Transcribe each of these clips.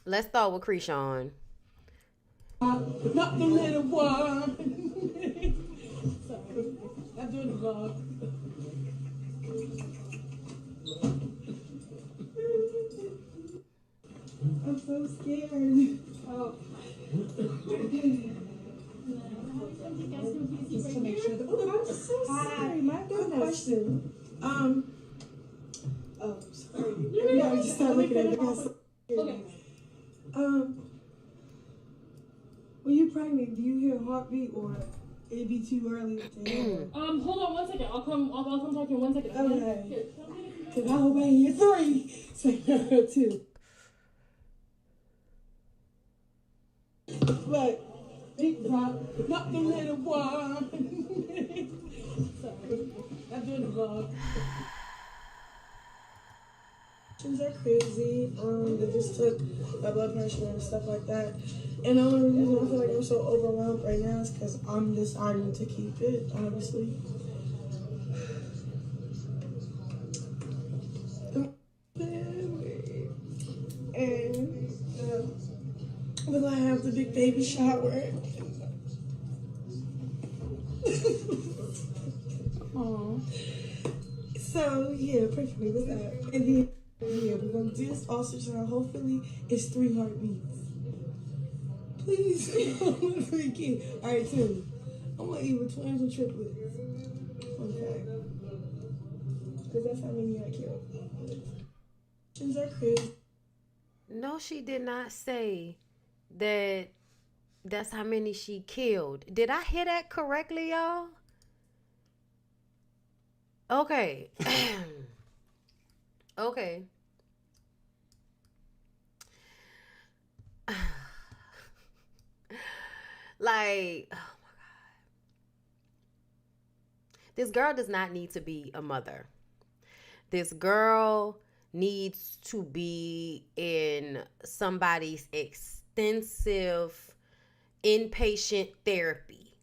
Let's start with Chrisean. Not the little one. Sorry, I'm doing the vlog. I'm so scared. Oh. Just to make sure that, oh, I'm so sorry. My goodness. Question. Oh, sorry. Yeah, I just started looking at it. Okay. When you're pregnant, do you hear a heartbeat or it be too early to hear? Hold on 1 second. I'll come talk to you in 1 second. Okay. Because I hope I hear 3. So 2. But big drop, not the little one. Sorry, I'm doing the vlog. Are crazy. They just took my blood pressure and stuff like that. And the only reason I feel like I'm so overwhelmed right now is because I'm deciding to keep it, obviously. And we're gonna have the big baby shower. Aww. So yeah, perfectly with that. And then yeah, we're gonna do this ultrasound. Hopefully it's 3 heartbeats. Please, freaking. Alright, 2. I want either twins or triplets. Okay. Because that's how many I killed. Twins are crazy. No, she did not say that that's how many she killed. Did I hear that correctly, y'all? Okay. Okay. Like, oh my God. This girl does not need to be a mother. This girl needs to be in somebody's extensive inpatient therapy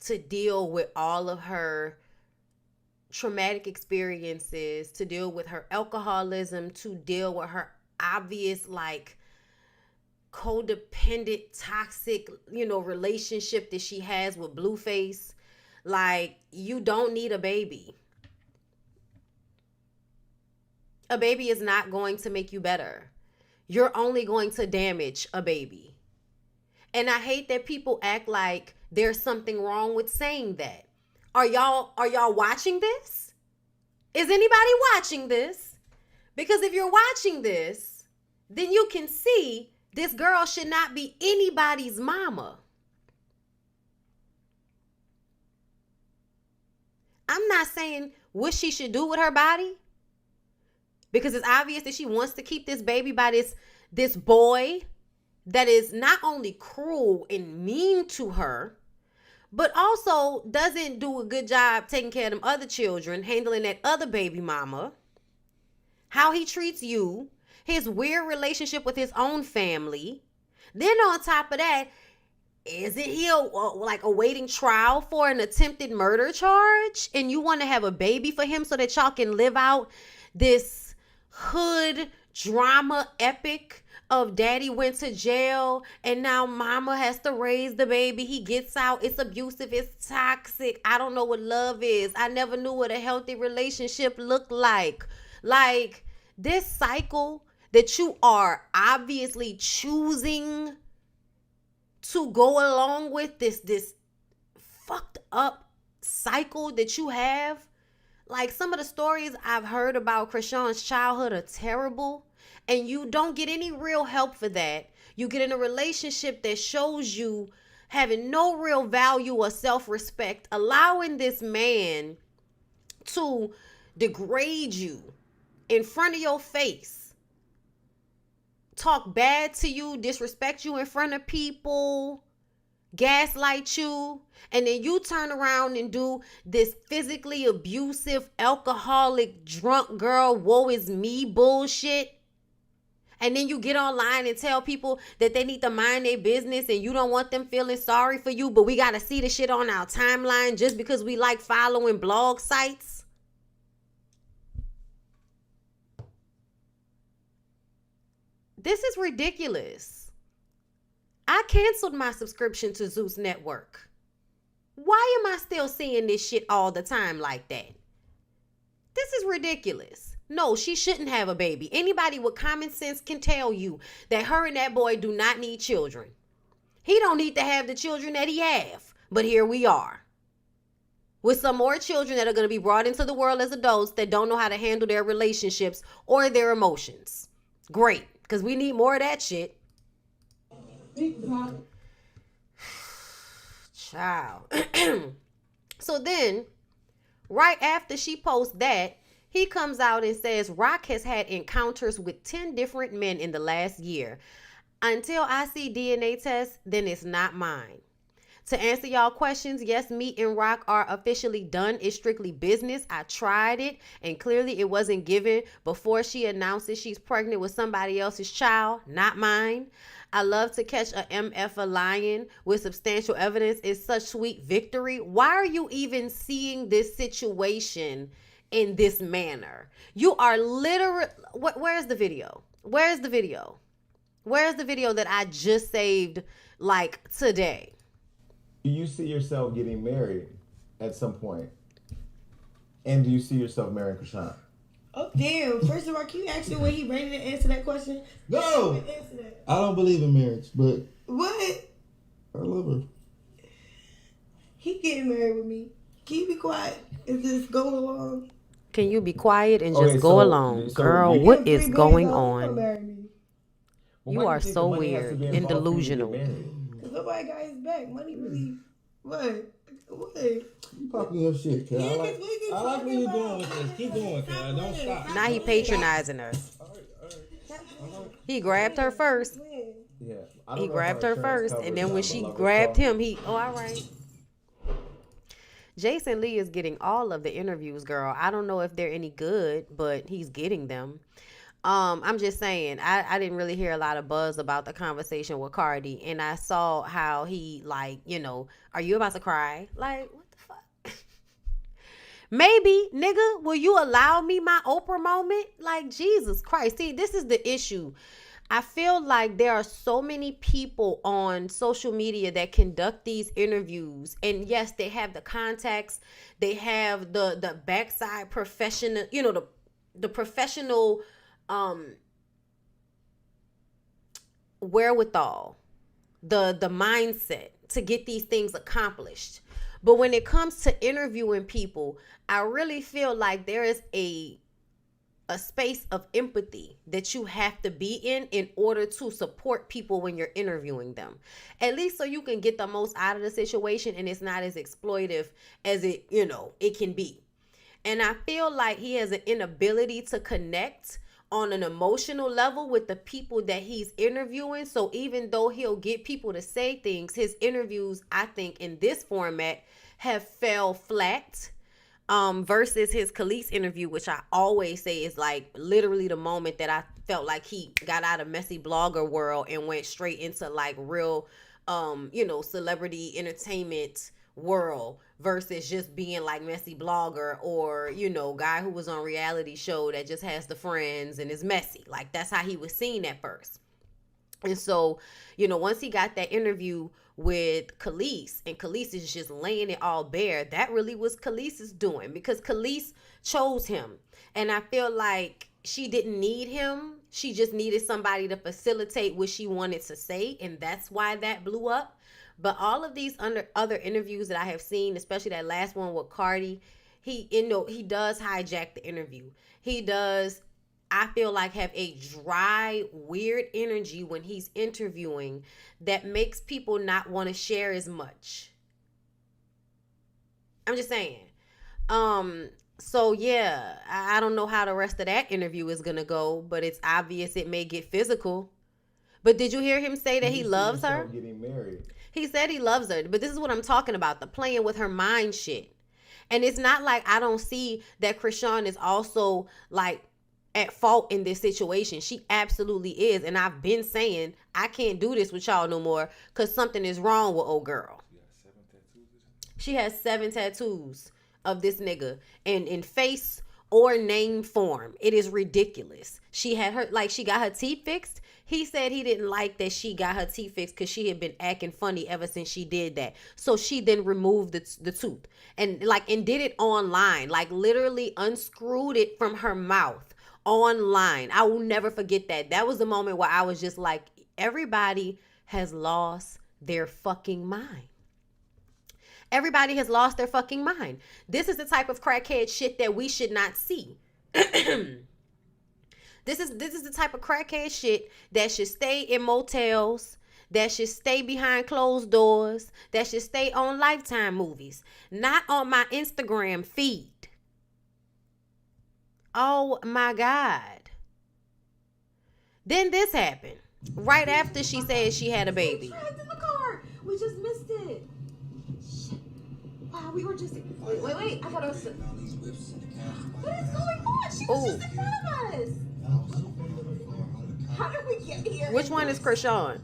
to deal with all of her traumatic experiences, to deal with her alcoholism, to deal with her obvious like codependent toxic relationship that she has with Blueface. Like, you don't need a baby. A baby is not going to make you better. You're only going to damage a baby. And I hate that people act like there's something wrong with saying that. Are y'all watching this? Is anybody watching this? Because if you're watching this, then you can see this girl should not be anybody's mama. I'm not saying what she should do with her body, because it's obvious that she wants to keep this baby by this boy that is not only cruel and mean to her, but also doesn't do a good job taking care of them other children, handling that other baby mama, how he treats you, his weird relationship with his own family. Then on top of that, isn't he like awaiting trial for an attempted murder charge? And you want to have a baby for him so that y'all can live out this hood drama epic of daddy went to jail and now mama has to raise the baby. He gets out. It's abusive. It's toxic. I don't know what love is. I never knew what a healthy relationship looked like. Like, this cycle that you are obviously choosing to go along with, this fucked up cycle that you have. Like, some of the stories I've heard about Chrisean's childhood are terrible. And you don't get any real help for that. You get in a relationship that shows you having no real value or self-respect, allowing this man to degrade you in front of your face, talk bad to you, disrespect you in front of people, gaslight you, and then you turn around and do this physically abusive, alcoholic, drunk girl, woe is me bullshit. And then you get online and tell people that they need to mind their business and you don't want them feeling sorry for you, but we got to see the shit on our timeline just because we like following blog sites. This is ridiculous. I canceled my subscription to Zeus Network. Why am I still seeing this shit all the time like that? This is ridiculous. No, she shouldn't have a baby. Anybody with common sense can tell you that her and that boy do not need children. He don't need to have the children that he have. But here we are, with some more children that are going to be brought into the world as adults that don't know how to handle their relationships or their emotions. Great, because we need more of that shit. Child. So then, right after she posts that, he comes out and says Rock has had encounters with 10 different men in the last year. Until I see DNA tests, then it's not mine. To answer y'all questions, yes, me and Rock are officially done. It's strictly business. I tried it, and clearly it wasn't given before she announces she's pregnant with somebody else's child, not mine. I love to catch a MF a lion with substantial evidence. It's such sweet victory. Why are you even seeing this situation in this manner? You are literally... Where's the video? Where's the video? Where's the video that I just saved, like, today? Do you see yourself getting married at some point? And do you see yourself marrying Chrisean? Oh, damn. First of all, can you ask him when he ready to answer that question? No! Answer that. I don't believe in marriage, but What? I love her. He getting married with me. Can you be quiet and just go along? Can you be quiet and Okay, just go so- along? so Girl, you- what Give him is $3 going billion, he'll on? marry me. You why do are think so the money has to weird be and involved for you to get delusional. married? Cause nobody got his back. Money really. What? What? You talking your shit, cuz. Yeah, I 'cause like, what you I like where you're talking going with about? this. Keep going, cuz. Don't stop. Now he patronizing her. He grabbed her first. Yeah. I don't He know if grabbed our her insurance first, covers and then when the she lover's grabbed call. him, he, oh, all right. Jason Lee is getting all of the interviews, girl. I don't know if they're any good, but he's getting them. I'm just saying, I didn't really hear a lot of buzz about the conversation with Cardi, and I saw how he, like, you know, are you about to cry? Like, what the fuck? Maybe, nigga, will you allow me my Oprah moment? Like, Jesus Christ. See, this is the issue. I feel like there are so many people on social media that conduct these interviews, and yes, they have the contacts, they have the backside professional, you know, the professional wherewithal, the mindset to get these things accomplished. But when it comes to interviewing people, I really feel like there is a space of empathy that you have to be in order to support people when you're interviewing them, at least so you can get the most out of the situation and it's not as exploitive as it, you know, it can be. And I feel like he has an inability to connect on an emotional level with the people that he's interviewing. So even though he'll get people to say things, his interviews, I think in this format, have fell flat. Versus his Khalees interview, which I always say is like literally the moment that I felt like he got out of messy blogger world and went straight into like real, you know, celebrity entertainment world versus just being like messy blogger or, you know, guy who was on reality show that just has the friends and is messy. Like that's how he was seen at first. And so, you know, once he got that interview with Khalees, and Khalees is just laying it all bare, that really was Khalees's doing, because Khalees chose him. And I feel like she didn't need him. She just needed somebody to facilitate what she wanted to say, and that's why that blew up. But all of these other interviews that I have seen, especially that last one with Cardi, he does hijack the interview. He does, I feel like, have a dry, weird energy when he's interviewing that makes people not want to share as much. I'm just saying. So yeah, I don't know how the rest of that interview is gonna go, but it's obvious it may get physical. But did you hear him say that he loves her? Getting married. He said he loves her, but this is what I'm talking about, the playing with her mind shit. And it's not like I don't see that Chrisean is also like at fault in this situation. She absolutely is. And I've been saying I can't do this with y'all no more because something is wrong with old girl. She has 7 tattoos of this nigga, and in face or name form. It is ridiculous. She got her teeth fixed. He said he didn't like that she got her teeth fixed because she had been acting funny ever since she did that. So she then removed the tooth and did it online, like literally unscrewed it from her mouth online. I will never forget that. That was the moment where I was just like, everybody has lost their fucking mind. Everybody has lost their fucking mind. This is the type of crackhead shit that we should not see. This is the type of crackhead shit that should stay in motels, that should stay behind closed doors, that should stay on Lifetime movies, not on my Instagram feed. Oh my God. Then this happened. Right after she said she had a baby. Trapped in the car. We just missed it. Shit. Wow, we were just. Wait. I thought it was. What is going on? She was just in front of us. How did we get here? Which one is Chrisean?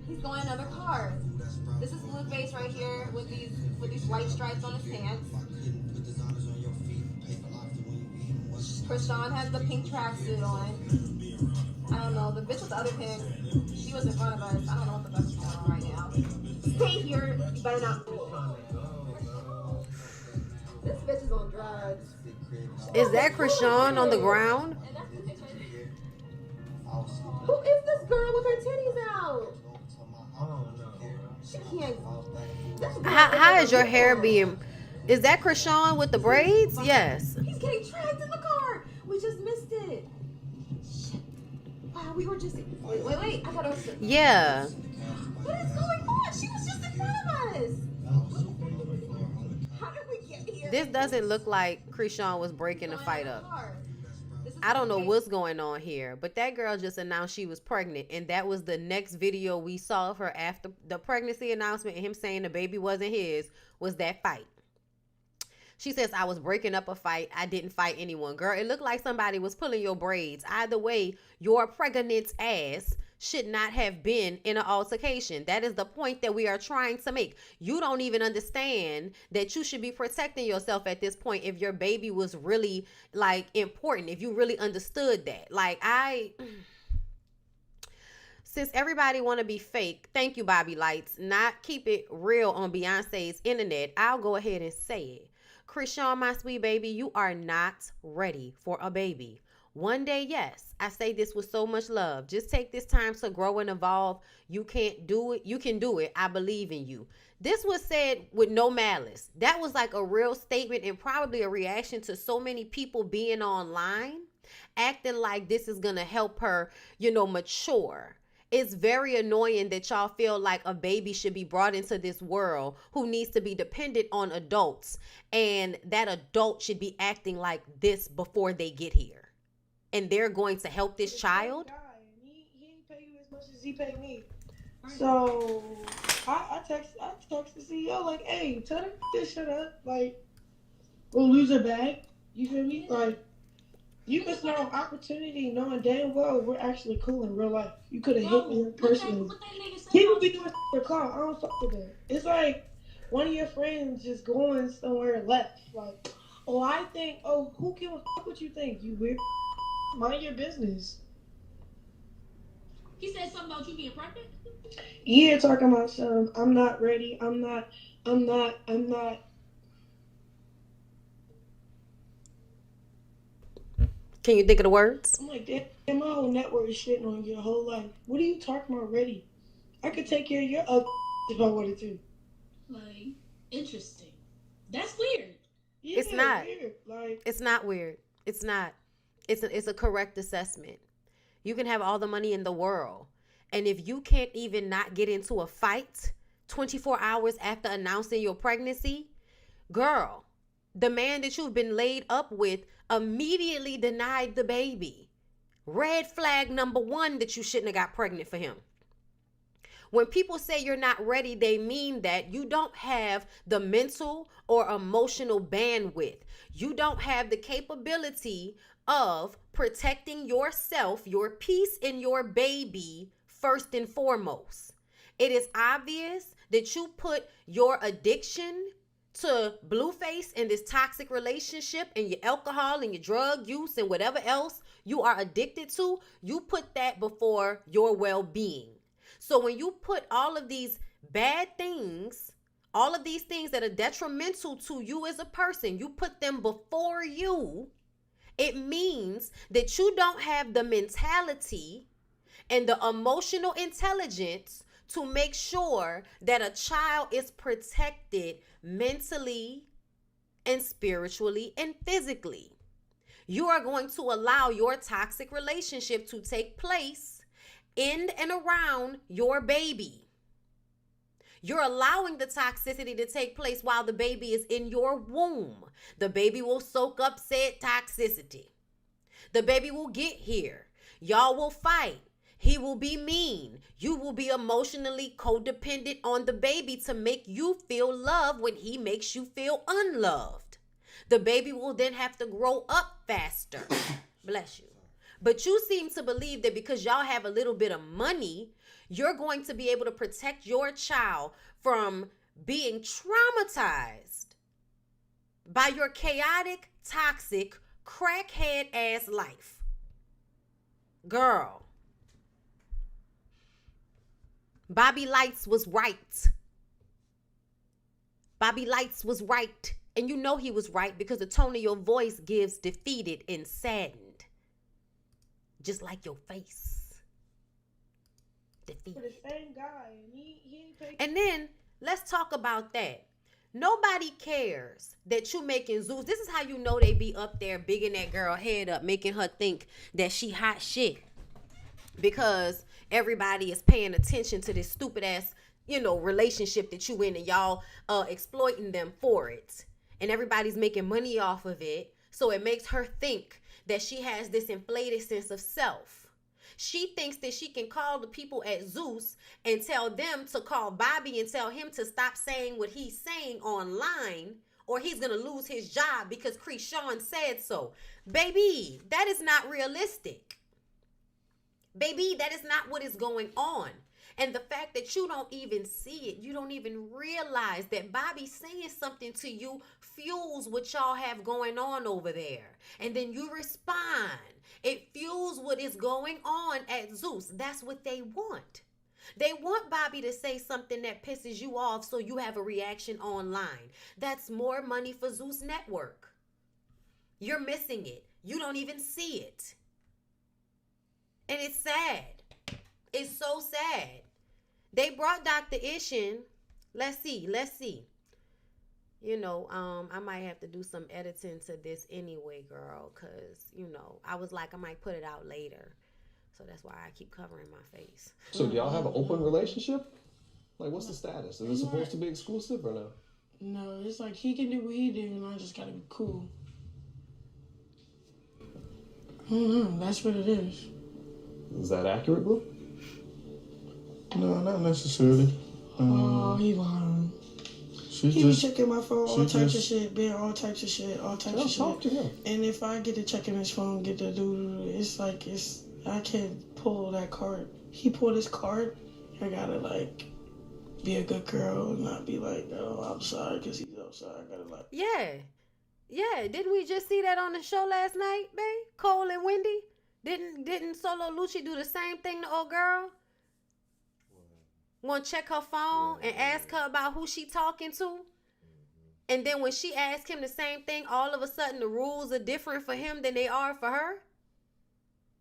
He's going another car. This is Blueface right here with these white stripes on his pants. Chrisean has the pink tracksuit on. I don't know. The bitch with the other pink, she was in front of us. I don't know what the fuck is going on right now. Stay here. You better not move. This bitch is on drugs. Is that Chrisean on the ground? Who is this girl with her titties out? She can't. How is your hair being? Is that Chrisean with the braids? Yes. He's getting tracked in the car. We just missed it. Shit. Wow, we were just. Wait. I thought it was. Yeah. What is going on? She was just in front of us. How did we get here? This doesn't look like Chrisean was breaking the fight up. I don't know what's going on here, but that girl just announced she was pregnant, and that was the next video we saw of her after the pregnancy announcement and him saying the baby wasn't his, was that fight. She says, I was breaking up a fight. I didn't fight anyone. Girl, it looked like somebody was pulling your braids. Either way, your pregnant ass should not have been in an altercation. That is the point that we are trying to make. You don't even understand that you should be protecting yourself at this point if your baby was really important, if you really understood that. Since everybody want to be fake, thank you, Bobby Lights, not keep it real on Beyonce's internet, I'll go ahead and say it. Chrisean, my sweet baby, you are not ready for a baby. One day, yes, I say this with so much love. Just take this time to grow and evolve. You can't do it. You can do it. I believe in you. This was said with no malice. That was like a real statement and probably a reaction to so many people being online, acting like this is going to help her, mature. It's very annoying that y'all feel like a baby should be brought into this world who needs to be dependent on adults, and that adult should be acting like this before they get here. And they're going to help this child? He ain't pay you as much as he paid me. So I text the CEO like, hey, tell this shit up. Like, we'll lose her bag. You feel me? Like, you missed out on opportunity knowing damn well we're actually cool in real life. You could have hit me personally. People be doing for car. I don't fuck with that. It's like one of your friends just going somewhere left. Like, who give a fuck what you think? You weird. Mind your business. He said something about you being pregnant? Yeah, talking about some. I'm not ready. I'm not. Can you think of the words? I'm like, damn, my whole network is shitting on your whole life. What are you talking about ready? I could take care of your other if I wanted to. Like, interesting. That's weird. Yeah, It's not. Weird. It's not weird. It's not. It's a correct assessment. You can have all the money in the world, and if you can't even not get into a fight 24 hours after announcing your pregnancy, girl, the man that you've been laid up with immediately denied the baby. Red flag number 1 that you shouldn't have got pregnant for him. When people say you're not ready, they mean that you don't have the mental or emotional bandwidth. You don't have the capability of protecting yourself, your peace, and your baby first and foremost. It is obvious that you put your addiction to Blueface and this toxic relationship and your alcohol and your drug use and whatever else you are addicted to, you put that before your well-being. So when you put all of these bad things, all of these things that are detrimental to you as a person, you put them before you, it means that you don't have the mentality and the emotional intelligence to make sure that a child is protected mentally and spiritually and physically. You are going to allow your toxic relationship to take place in and around your baby. You're allowing the toxicity to take place while the baby is in your womb. The baby will soak up said toxicity. The baby will get here. Y'all will fight. He will be mean. You will be emotionally codependent on the baby to make you feel love when he makes you feel unloved. The baby will then have to grow up faster. Bless you. But you seem to believe that because y'all have a little bit of money, you're going to be able to protect your child from being traumatized by your chaotic, toxic, crackhead ass life. Girl. Bobby LYTES was right. Bobby LYTES was right. And you know he was right because the tone of your voice gives defeated and saddened. Just like your face. Defeated. For the same guy. He ain't paid. And then, let's talk about that. Nobody cares that you making Zeus. This is how you know they be up there bigging that girl head up, making her think that she hot shit. Because everybody is paying attention to this stupid ass, relationship that you in, and y'all exploiting them for it. And everybody's making money off of it. So it makes her think that she has this inflated sense of self. She thinks that she can call the people at Zeus and tell them to call Bobby and tell him to stop saying what he's saying online, or he's going to lose his job because Chrisean said so. Baby, that is not realistic. Baby, that is not what is going on. And the fact that you don't even see it, you don't even realize that Bobby saying something to you fuels what y'all have going on over there. And then you respond. It fuels what is going on at Zeus. That's what they want. They want Bobby to say something that pisses you off so you have a reaction online. That's more money for Zeus Network. You're missing it. You don't even see it. And it's sad. It's so sad. They brought Dr. Ishin. Let's see. I might have to do some editing to this anyway, girl, because, I was like, I might put it out later. So that's why I keep covering my face. So do y'all have an open relationship? Like, what's the status? Is it supposed to be exclusive or no? No, it's like he can do what he do, and I just gotta be cool. That's what it is. Is that accurate, Blue? No, not necessarily. He lying. He be checking my phone, all types of shit, all types of shit. Talk to him. And if I get to checking his phone, get to do, it's like, I can't pull that card. He pulled his card. I gotta, be a good girl and not be like, oh, I'm sorry, because he's outside. I gotta, Yeah. Didn't we just see that on the show last night, babe? Cole and Wendy? Didn't Solo Lucci do the same thing to old girl? Want to check her phone and ask her about who she talking to? And then when she asked him the same thing, all of a sudden the rules are different for him than they are for her?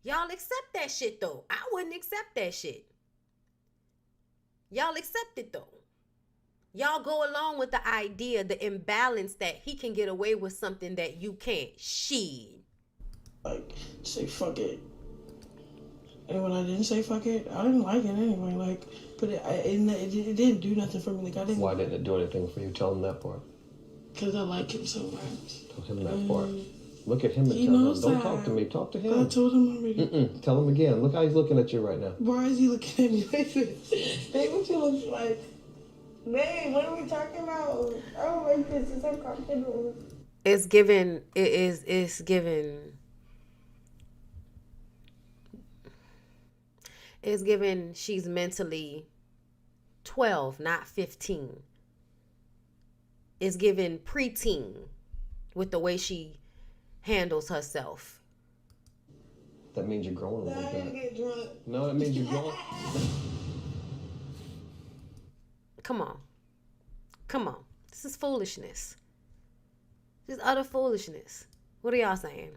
Y'all accept that shit, though. I wouldn't accept that shit. Y'all accept it, though. Y'all go along with the idea, the imbalance that he can get away with something that you can't. Shit. Say fuck it. And when I didn't say fuck it, I didn't like it anyway. But it didn't do nothing for me. I didn't. Why didn't it do anything for you? Tell him that part. Because I like him so much. Tell him that part. Look at him and tell him. Don't talk to me. Talk to him. I told him already. Tell him again. Look how he's looking at you right now. Why is he looking at me like this? Babe, what you look like? Babe, what are we talking about? I don't like this. It's uncomfortable. It's given. It's given. It's given. She's mentally 12, not 15. is giving preteen with the way she handles herself. That means you're growing a little I gotta bit. get drunk. No, that means you're growing. Come on. Come on. This is foolishness. This is utter foolishness. What are y'all saying?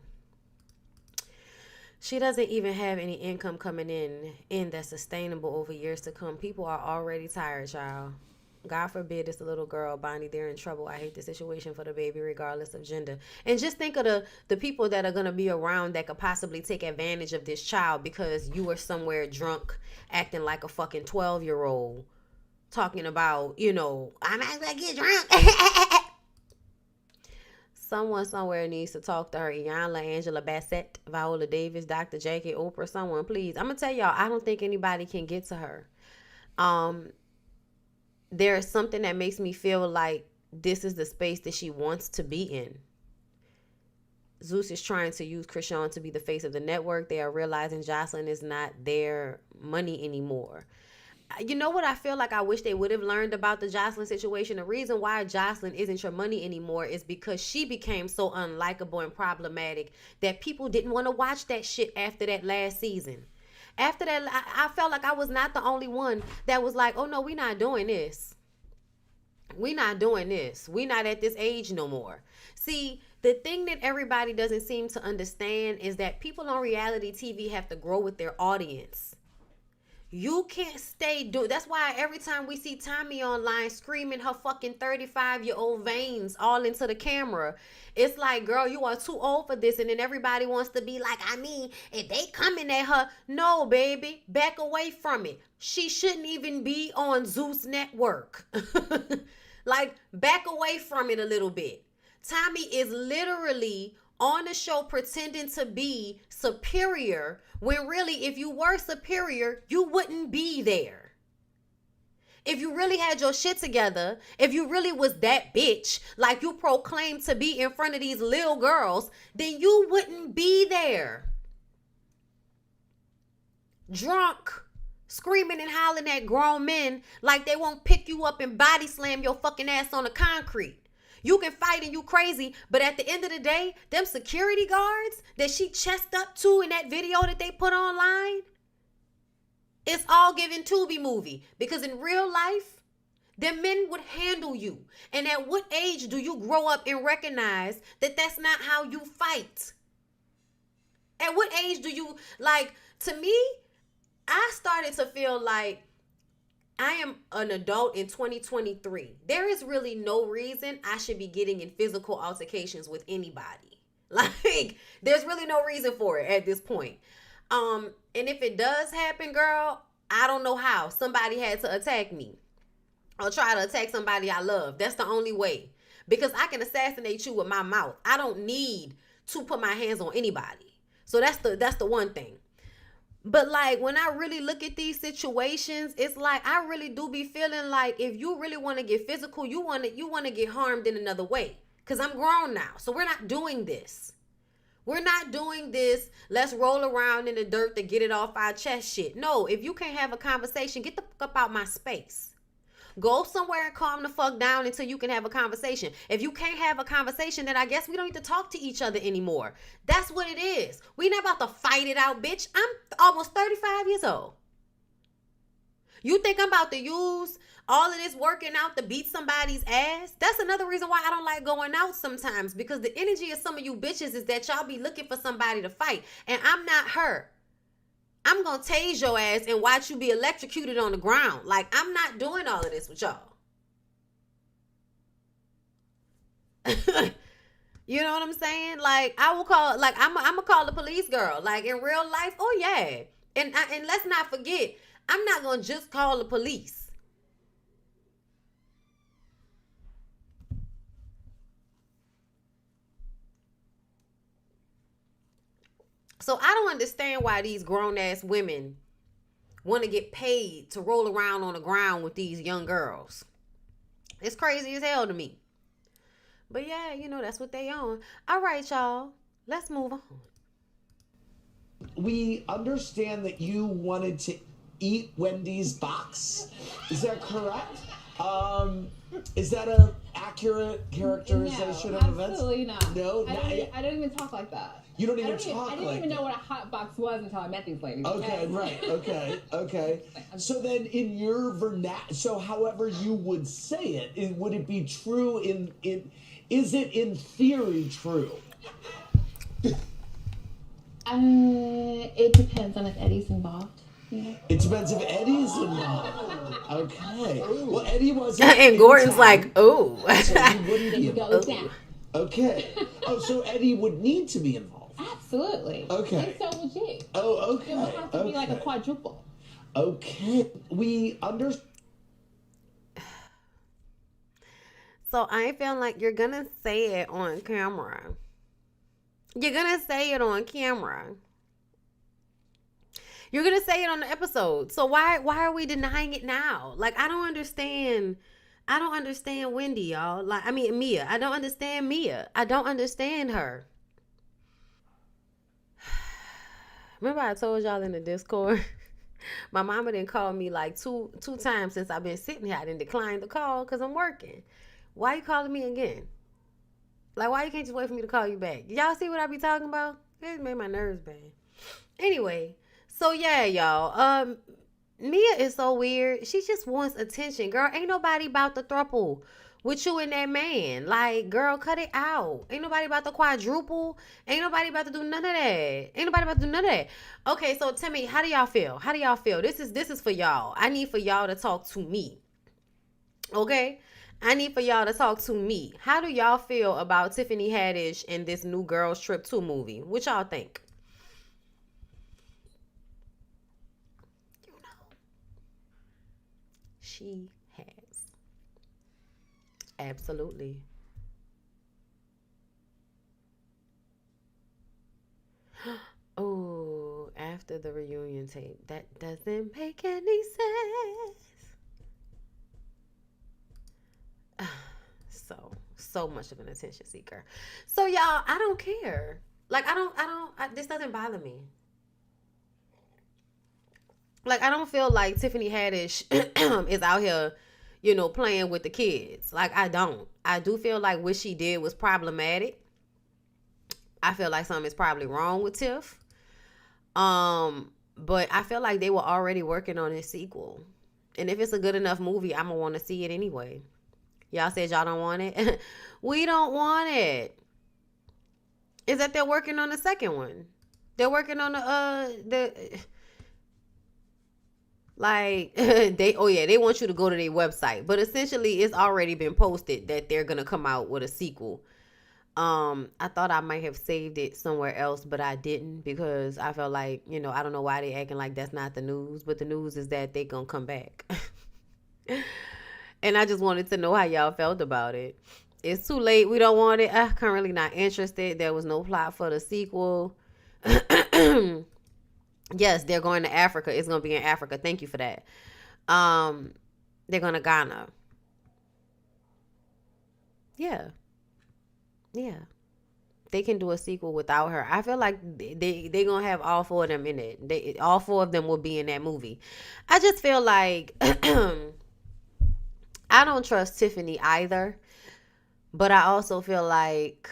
She doesn't even have any income coming in that's sustainable over years to come. People are already tired, y'all. God forbid it's a little girl, Bonnie, they're in trouble. I hate the situation for the baby regardless of gender. And just think of the people that are going to be around that could possibly take advantage of this child because you were somewhere drunk, acting like a fucking 12-year-old, talking about, you know, I'm not going to get drunk. Someone somewhere needs to talk to her. Iyanla, Angela Bassett, Viola Davis, Dr. Jackie, Oprah, someone, please. I'm going to tell y'all, I don't think anybody can get to her. There is something that makes me feel like this is the space that she wants to be in. Zeus is trying to use Chrisean to be the face of the network. They are realizing Jocelyn is not their money anymore. You know what I feel like I wish they would have learned about the Jocelyn situation? The reason why Jocelyn isn't your money anymore is because she became so unlikable and problematic that people didn't want to watch that shit after that last season. After that, I felt like I was not the only one that was like, oh no, we're not doing this. We're not doing this. We're not at this age no more. See, the thing that everybody doesn't seem to understand is that people on reality TV have to grow with their audience. You can't stay doing. That's why every time we see Tommy online screaming her fucking 35-year-old veins all into the camera, it's like, girl, you are too old for this. And then everybody wants to be like, I mean, if they coming at her, no, baby, back away from it. She shouldn't even be on Zeus Network. Like, back away from it a little bit. Tommy is literally on the show pretending to be superior when really if you were superior, you wouldn't be there. If you really had your shit together, if you really was that bitch like you proclaimed to be in front of these little girls, then you wouldn't be there. Drunk, screaming and hollering at grown men like they won't pick you up and body slam your fucking ass on the concrete. You can fight and you crazy, but at the end of the day, them security guards that she chest up to in that video that they put online, it's all given Tubi movie. Because in real life, the men would handle you. And at what age do you grow up and recognize that that's not how you fight? At what age do you, like, to me, I started to feel like I am an adult in 2023. There is really no reason I should be getting in physical altercations with anybody. Like, there's really no reason for it at this point. And if it does happen, girl, I don't know how. Somebody had to attack me or try to attack somebody I love. That's the only way. Because I can assassinate you with my mouth. I don't need to put my hands on anybody. So that's the one thing. But like when I really look at these situations, it's like I really do be feeling like if you really want to get physical, you want to get harmed in another way. Because I'm grown now. So we're not doing this. We're not doing this. Let's roll around in the dirt to get it off our chest shit. No, if you can't have a conversation, get the fuck up out my space. Go somewhere and calm the fuck down until you can have a conversation. If you can't have a conversation, then I guess we don't need to talk to each other anymore. That's what it is. We not about to fight it out, bitch. I'm almost 35 years old. You think I'm about to use all of this working out to beat somebody's ass? That's another reason why I don't like going out sometimes. Because the energy of some of you bitches is that y'all be looking for somebody to fight. And I'm not her. I'm going to tase your ass and watch you be electrocuted on the ground. Like, I'm not doing all of this with y'all. You know what I'm saying? Like, I will call, like, I'm going to call the police girl. Like, in real life, oh, yeah. And let's not forget, I'm not going to just call the police. So I don't understand why these grown-ass women want to get paid to roll around on the ground with these young girls. It's crazy as hell to me. But yeah, you know, that's what they on. All right, y'all. Let's move on. We understand that you wanted to eat Wendy's box. Is that correct? Is that accurate characterization No, of events? absolutely not. No, I don't even talk like that. You don't even I talk didn't like even know that. what a hot box was until I met these ladies. Okay, right. Okay. So then, in your so however you would say it, would it be true is it in theory true? It depends on if Eddie's involved. Yeah. It depends if Eddie's involved. Okay. Well, Eddie wasn't. And Gordon's like, ooh. So he wouldn't be involved. Down. Okay. Oh, so Eddie would need to be involved. Absolutely. Okay. And so would you. Oh, okay. It would have to be like a quadruple. Okay. We understand. So I feel like you're gonna say it on camera. You're gonna say it on camera. You're gonna say it on the episode. So why are we denying it now? Like, I don't understand Wendy, y'all. Like, I mean, Mia. I don't understand Mia. I don't understand her. Remember I told y'all in the Discord? My mama didn't call me like two times since I've been sitting here. I didn't decline the call because I'm working. Why you calling me again? Like, why you can't just wait for me to call you back? Y'all see what I be talking about? It made my nerves bad. Anyway, so yeah, y'all. Mia is so weird. She just wants attention. Girl, ain't nobody about the throuple with you and that man. Like, girl, cut it out. Ain't nobody about the quadruple. Ain't nobody about to do none of that. Ain't nobody about to do none of that. Okay, so tell me, how do y'all feel? How do y'all feel? This is for y'all. I need for y'all to talk to me. Okay? I need for y'all to talk to me. How do y'all feel about Tiffany Haddish and this new Girls Trip 2 movie? What y'all think? You know, she has. Absolutely. Oh, after the reunion tape. That doesn't make any sense. So much of an attention seeker. So y'all, I don't care. Like, this doesn't bother me. Like, I don't feel like Tiffany Haddish is out here, playing with the kids. Like, I don't. I do feel like what she did was problematic. I feel like something is probably wrong with Tiff. But I feel like they were already working on a sequel. And if it's a good enough movie, I'm going to want to see it anyway. Y'all said y'all don't want it. We don't want it. Is that they're working on the second one? They're working on they want you to go to their website, but essentially it's already been posted that they're gonna come out with a sequel. I thought I might have saved it somewhere else, but I didn't because I felt like, I don't know why they acting like that's not the news, but the news is that they gonna come back. And I just wanted to know how y'all felt about it. It's too late. We don't want it. I'm currently not interested. There was no plot for the sequel. Yes, they're going to Africa. It's going to be in Africa. Thank you for that. They're going to Ghana. Yeah. They can do a sequel without her. I feel like they're going to have all four of them in it. All four of them will be in that movie. I just feel like I don't trust Tiffany either, but I also feel like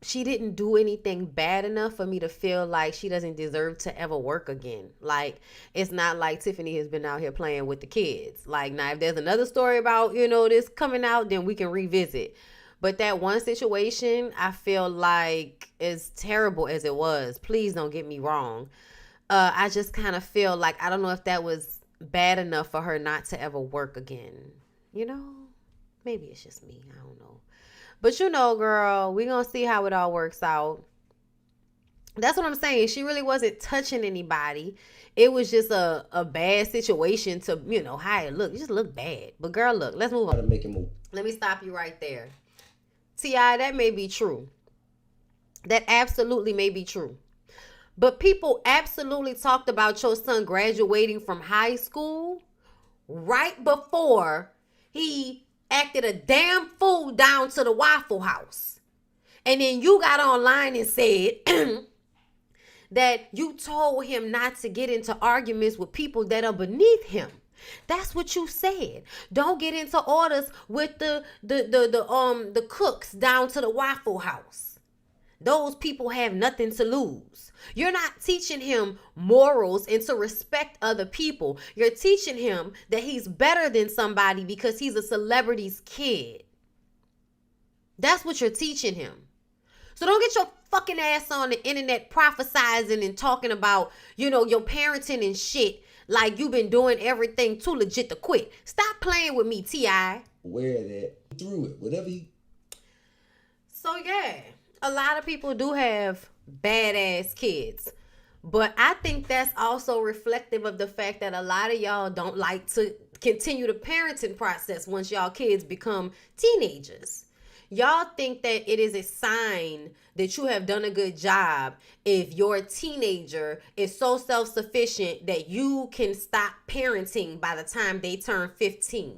she didn't do anything bad enough for me to feel like she doesn't deserve to ever work again. Like, it's not like Tiffany has been out here playing with the kids. Like, now, if there's another story about, this coming out, then we can revisit. But that one situation, I feel like, as terrible as it was, please don't get me wrong. I just kind of feel like, I don't know if that was bad enough for her not to ever work again. Maybe it's just me. I don't know. But girl, we're going to see how it all works out. That's what I'm saying. She really wasn't touching anybody. It was just a bad situation to, how it looked. It just looked bad. But girl, look, let's move on. To make it move. Let me stop you right there. T.I., that may be true. That absolutely may be true. But people absolutely talked about your son graduating from high school right before he acted a damn fool down to the Waffle House. And then you got online and said that you told him not to get into arguments with people that are beneath him. That's what you said. Don't get into orders with the cooks down to the Waffle House. Those people have nothing to lose. You're not teaching him morals and to respect other people. You're teaching him that he's better than somebody because he's a celebrity's kid. That's what you're teaching him. So don't get your fucking ass on the internet prophesizing and talking about, your parenting and shit like you've been doing everything too legit to quit. Stop playing with me, T.I. Aware that through it, whatever he. So yeah, a lot of people do have badass kids. But I think that's also reflective of the fact that a lot of y'all don't like to continue the parenting process once y'all kids become teenagers. Y'all think that it is a sign that you have done a good job if your teenager is so self-sufficient that you can stop parenting by the time they turn 15.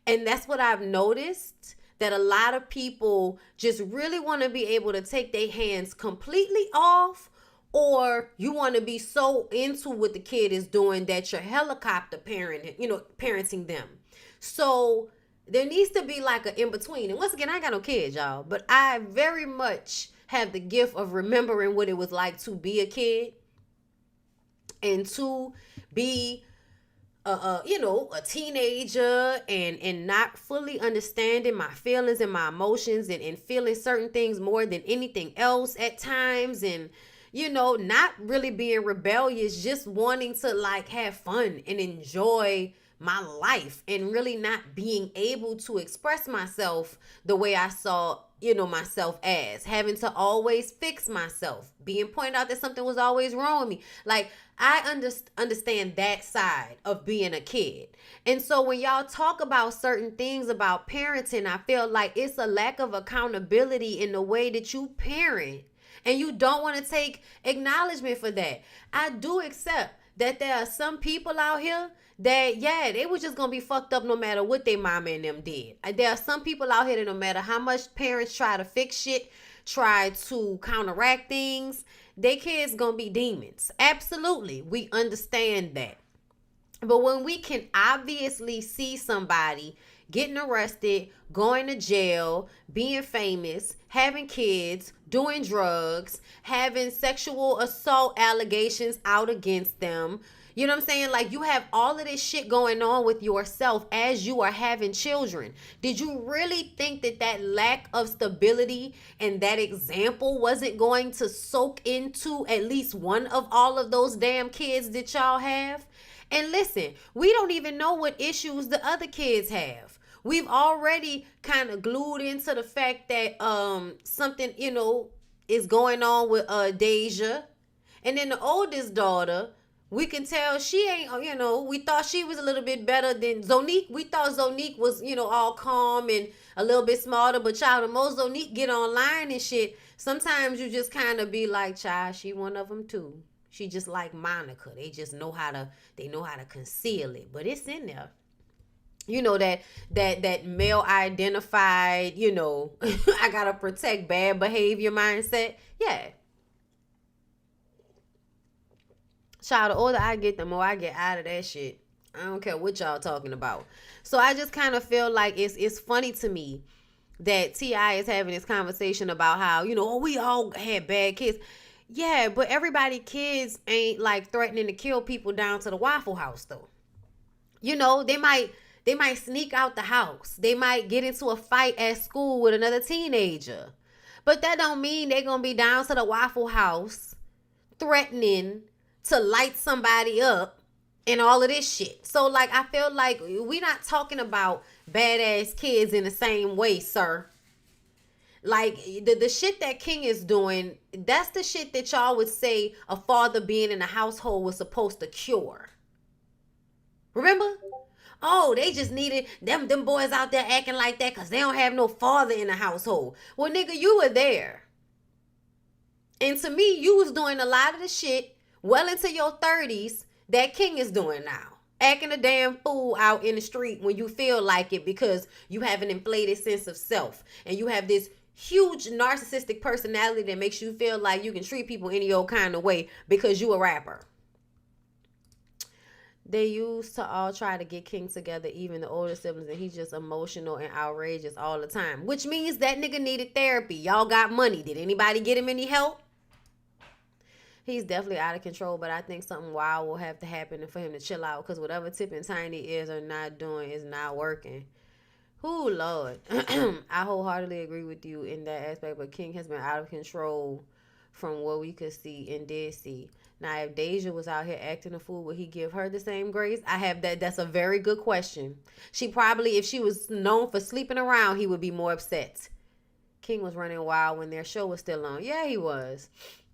And that's what I've noticed, that a lot of people just really want to be able to take their hands completely off, or you want to be so into what the kid is doing that you're helicopter parenting them. So there needs to be like an in-between. And once again, I ain't got no kids, y'all. But I very much have the gift of remembering what it was like to be a kid. And to be, a teenager and not fully understanding my feelings and my emotions and feeling certain things more than anything else at times. And, not really being rebellious, just wanting to like have fun and enjoy my life and really not being able to express myself the way I saw, myself as, having to always fix myself, being pointed out that something was always wrong with me. Like, I understand that side of being a kid. And so when y'all talk about certain things about parenting, I feel like it's a lack of accountability in the way that you parent. And you don't want to take acknowledgement for that. I do accept that there are some people out here that, they was just going to be fucked up no matter what their mama and them did. There are some people out here that no matter how much parents try to fix shit, try to counteract things, their kids going to be demons. Absolutely. We understand that. But when we can obviously see somebody getting arrested, going to jail, being famous, having kids, doing drugs, having sexual assault allegations out against them, you know what I'm saying? Like, you have all of this shit going on with yourself as you are having children. Did you really think that lack of stability and that example wasn't going to soak into at least one of all of those damn kids that y'all have? And listen, we don't even know what issues the other kids have. We've already kind of glued into the fact that something, is going on with Deja. And then the oldest daughter, we can tell she ain't, we thought she was a little bit better than Zonique. We thought Zonique was, all calm and a little bit smarter. But child, the most Zonique get online and shit, sometimes you just kind of be like, child, she one of them too. She just like Monica. They just know how to conceal it. But it's in there. That male identified, I gotta protect bad behavior mindset. Yeah. Child, the older I get, the more I get out of that shit. I don't care what y'all talking about. So I just kind of feel like it's funny to me that T.I. is having this conversation about how, we all had bad kids. Yeah, but everybody kids ain't like threatening to kill people down to the Waffle House though. They might sneak out the house. They might get into a fight at school with another teenager. But that don't mean they're going to be down to the Waffle House threatening to light somebody up and all of this shit. So, like, I feel like we're not talking about badass kids in the same way, sir. Like, the shit that King is doing, that's the shit that y'all would say a father being in a household was supposed to cure. Remember? Oh, they just needed them boys out there acting like that because they don't have no father in the household. Well, nigga, you were there. And to me, you was doing a lot of the shit well into your 30s that King is doing now. Acting a damn fool out in the street when you feel like it because you have an inflated sense of self. And you have this huge narcissistic personality that makes you feel like you can treat people any old kind of way because you a rapper. They used to all try to get King together, even the older siblings, and he's just emotional and outrageous all the time. Which means that nigga needed therapy. Y'all got money. Did anybody get him any help? He's definitely out of control, but I think something wild will have to happen for him to chill out, because whatever Tip and Tiny is or not doing is not working. Ooh, Lord. I wholeheartedly agree with you in that aspect, but King has been out of control from what we could see and did see. Now, if Deja was out here acting a fool, would he give her the same grace? That's a very good question. She probably, if she was known for sleeping around, he would be more upset. King was running wild when their show was still on. Yeah, he was.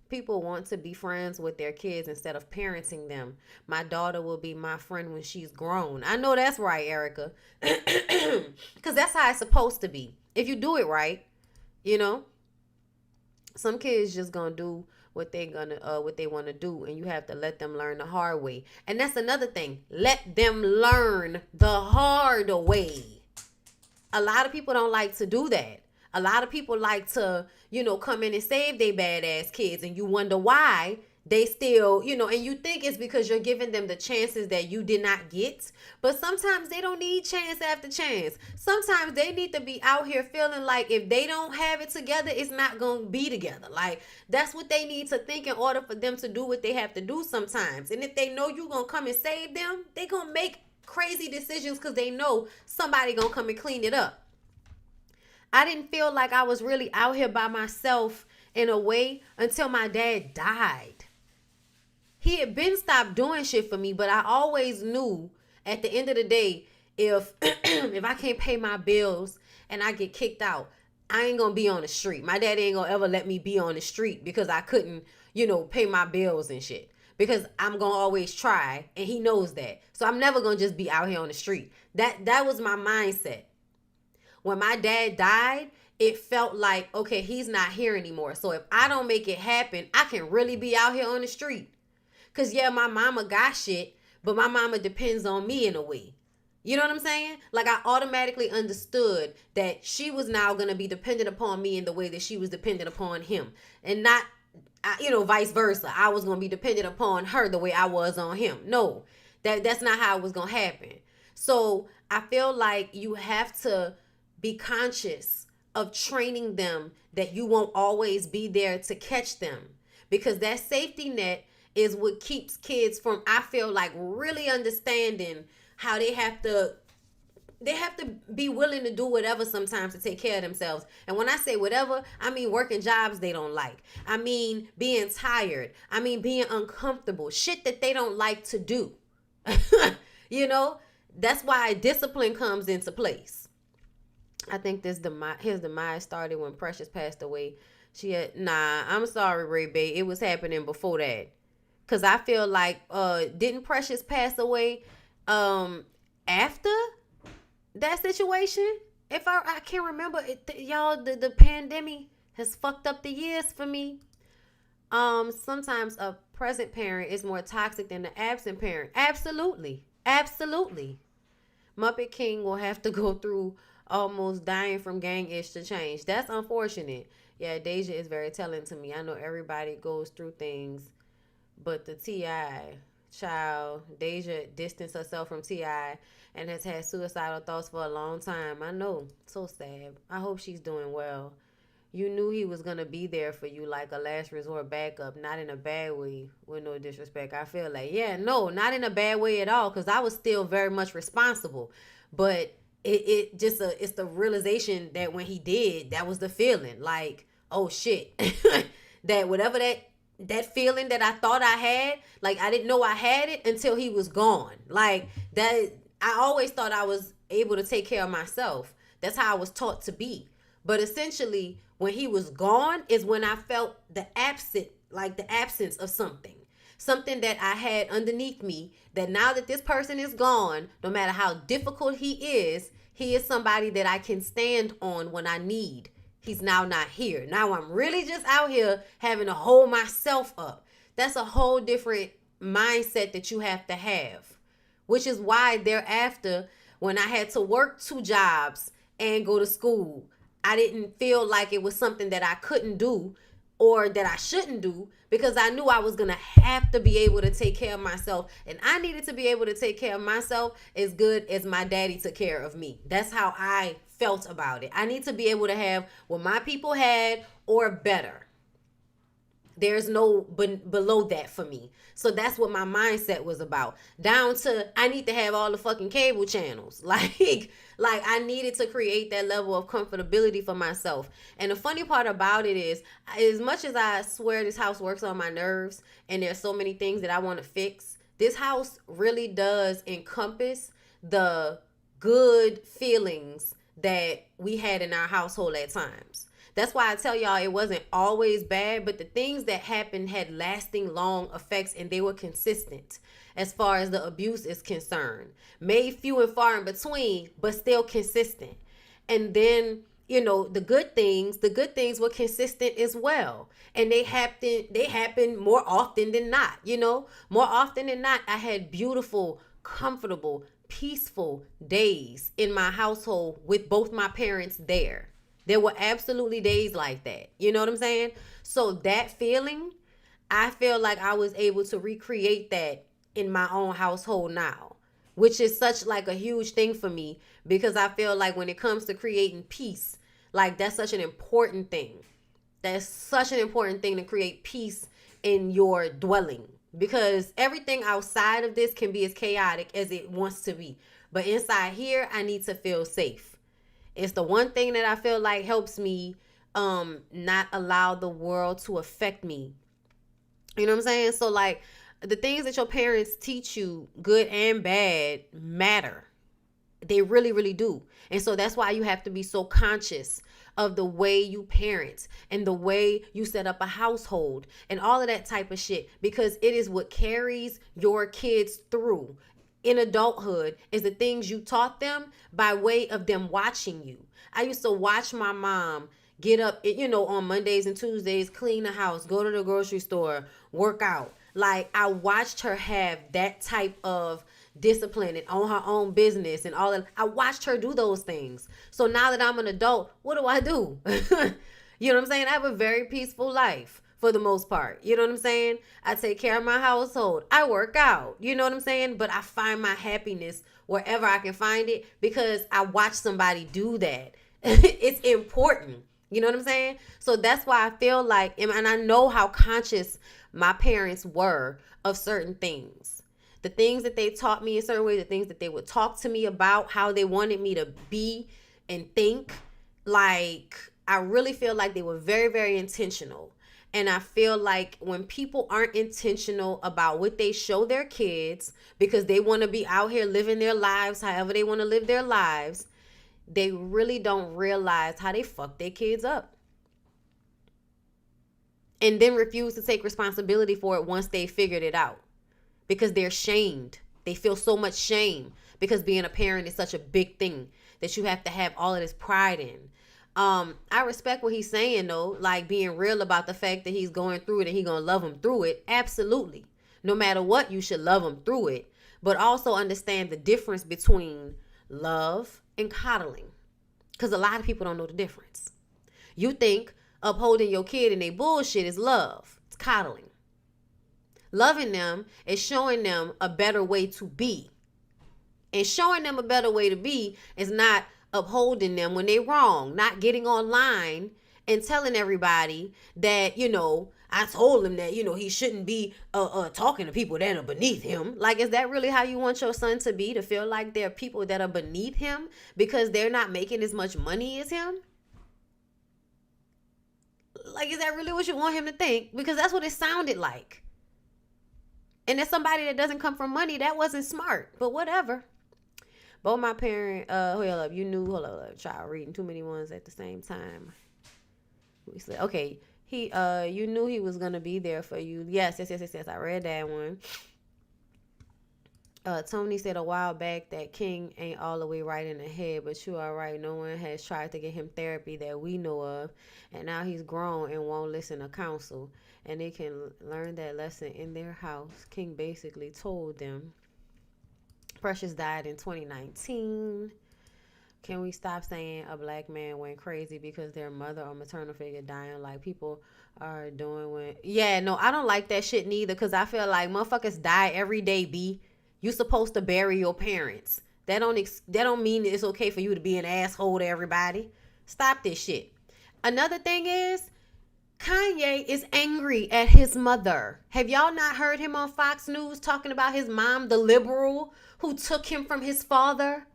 People want to be friends with their kids instead of parenting them. My daughter will be my friend when she's grown. I know that's right, Erica. Because that's how it's supposed to be. If you do it right, you know. Some kids just gonna do what they want to do, and you have to let them learn the hard way. And that's another thing. Let them learn the hard way. A lot of people don't like to do that. A lot of people like to, come in and save their badass kids, and you wonder why they still, and you think it's because you're giving them the chances that you did not get. But sometimes they don't need chance after chance. Sometimes they need to be out here feeling like if they don't have it together, it's not going to be together. Like, that's what they need to think in order for them to do what they have to do sometimes. And if they know you're going to come and save them, they're going to make crazy decisions because they know somebody going to come and clean it up. I didn't feel like I was really out here by myself in a way until my dad died. He had been stopped doing shit for me, but I always knew at the end of the day, if I can't pay my bills and I get kicked out, I ain't gonna be on the street. My dad ain't gonna ever let me be on the street because I couldn't, pay my bills and shit. Because I'm gonna always try, and he knows that. So I'm never gonna just be out here on the street. That was my mindset. When my dad died, it felt like, okay, he's not here anymore. So if I don't make it happen, I can really be out here on the street. Because, yeah, my mama got shit, but my mama depends on me in a way. You know what I'm saying? Like, I automatically understood that she was now going to be dependent upon me in the way that she was dependent upon him. And not, vice versa. I was going to be dependent upon her the way I was on him. No, that's not how it was going to happen. So I feel like you have to be conscious of training them that you won't always be there to catch them. Because that safety net is what keeps kids from, I feel like, really understanding how they have to be willing to do whatever sometimes to take care of themselves. And when I say whatever, I mean working jobs they don't like. I mean being tired. I mean being uncomfortable. Shit that they don't like to do. That's why discipline comes into place. I think his demise started when Precious passed away. I'm sorry, Ray Bay. It was happening before that. Because I feel like, didn't Precious pass away after that situation? If I can't remember. Y'all, the pandemic has fucked up the years for me. Sometimes a present parent is more toxic than the absent parent. Absolutely. Absolutely. Muppet King will have to go through almost dying from gang-ish to change. That's unfortunate. Yeah, Deja is very telling to me. I know everybody goes through things. But the T.I. child, Deja distanced herself from T.I. and has had suicidal thoughts for a long time. I know. So sad. I hope she's doing well. You knew he was going to be there for you like a last resort backup, not in a bad way, with no disrespect. I feel like, not in a bad way at all, because I was still very much responsible. But it's the realization that when he did, that was the feeling. Like, oh, shit. That whatever that feeling that I thought I had, like I didn't know I had it until he was gone. Like that, I always thought I was able to take care of myself. That's how I was taught to be. But essentially, when he was gone is when I felt the absence of something that I had underneath me, that now that this person is gone, no matter how difficult he is somebody that I can stand on when I need. He's now not here. Now I'm really just out here having to hold myself up. That's a whole different mindset that you have to have, which is why thereafter, when I had to work 2 jobs and go to school, I didn't feel like it was something that I couldn't do or that I shouldn't do, because I knew I was going to have to be able to take care of myself. And I needed to be able to take care of myself as good as my daddy took care of me. That's how I felt about it. I need to be able to have what my people had or better. There's no below that for me. So that's what my mindset was about. Down to I need to have all the fucking cable channels. Like I needed to create that level of comfortability for myself. And the funny part about it is, as much as I swear this house works on my nerves and there's so many things that I want to fix, this house really does encompass the good feelings that we had in our household at times. That's why I tell y'all it wasn't always bad, but the things that happened had lasting long effects, and they were consistent as far as the abuse is concerned. Made few and far in between, but still consistent. And then, you know, the good things were consistent as well. And they happened more often than not, you know. More often than not, I had beautiful, comfortable, peaceful days in my household with both my parents there. There were absolutely days like that. You know what I'm saying? So that feeling, I feel like I was able to recreate that in my own household now, which is such like a huge thing for me, because I feel like when it comes to creating peace, like that's such an important thing. That's such an important thing, to create peace in your dwelling, because everything outside of this can be as chaotic as it wants to be. But inside here, I need to feel safe. It's the one thing that I feel like helps me not allow the world to affect me. You know what I'm saying? So like the things that your parents teach you, good and bad, matter. They really, really do. And so that's why you have to be so conscious of the way you parent and the way you set up a household and all of that type of shit, because it is what carries your kids through in adulthood, is the things you taught them by way of them watching you. I used to watch my mom get up, you know, on Mondays and Tuesdays, clean the house, go to the grocery store, work out. Like I watched her have that type of discipline and own her own business and all that. I watched her do those things. So now that I'm an adult, what do? You know what I'm saying? I have a very peaceful life for the most part. You know what I'm saying? I take care of my household. I work out. You know what I'm saying? But I find my happiness wherever I can find it, because I watch somebody do that. It's important. You know what I'm saying? So that's why I feel like, and I know how conscious my parents were of certain things. The things that they taught me in certain ways, the things that they would talk to me about, how they wanted me to be and think. Like, I really feel like they were very, very intentional. And I feel like when people aren't intentional about what they show their kids, because they want to be out here living their lives however they want to live their lives, they really don't realize how they fuck their kids up. And then refuse to take responsibility for it once they figured it out, because they're shamed. They feel so much shame because being a parent is such a big thing that you have to have all of this pride in. I respect what he's saying though, like being real about the fact that he's going through it and he's going to love him through it. Absolutely. No matter what, you should love him through it, but also understand the difference between love and coddling, because a lot of people don't know the difference. You think upholding your kid in their bullshit is love. It's coddling. Loving them is showing them a better way to be. And showing them a better way to be is not upholding them when they're wrong, not getting online and telling everybody that, you know, I told him that, you know, he shouldn't be talking to people that are beneath him. Like, is that really how you want your son to be? To feel like there are people that are beneath him because they're not making as much money as him? Like, is that really what you want him to think? Because that's what it sounded like. And as somebody that doesn't come from money, that wasn't smart, but whatever. Both my parent, hold up, child reading too many ones at the same time. We said, okay, you knew he was gonna be there for you. Yes, I read that one. Tony said a while back that King ain't all the way right in the head, but you are right. No one has tried to get him therapy that we know of, and now he's grown and won't listen to counsel, and they can learn that lesson in their house. King basically told them. Precious died in 2019. Can we stop saying a black man went crazy because their mother or maternal figure dying like people are doing when... Yeah, no, I don't like that shit neither, because I feel like motherfuckers die every day, B. You supposed to bury your parents. That don't mean it's okay for you to be an asshole to everybody. Stop this shit. Another thing is, Kanye is angry at his mother. Have y'all not heard him on Fox News talking about his mom, the liberal, who took him from his father?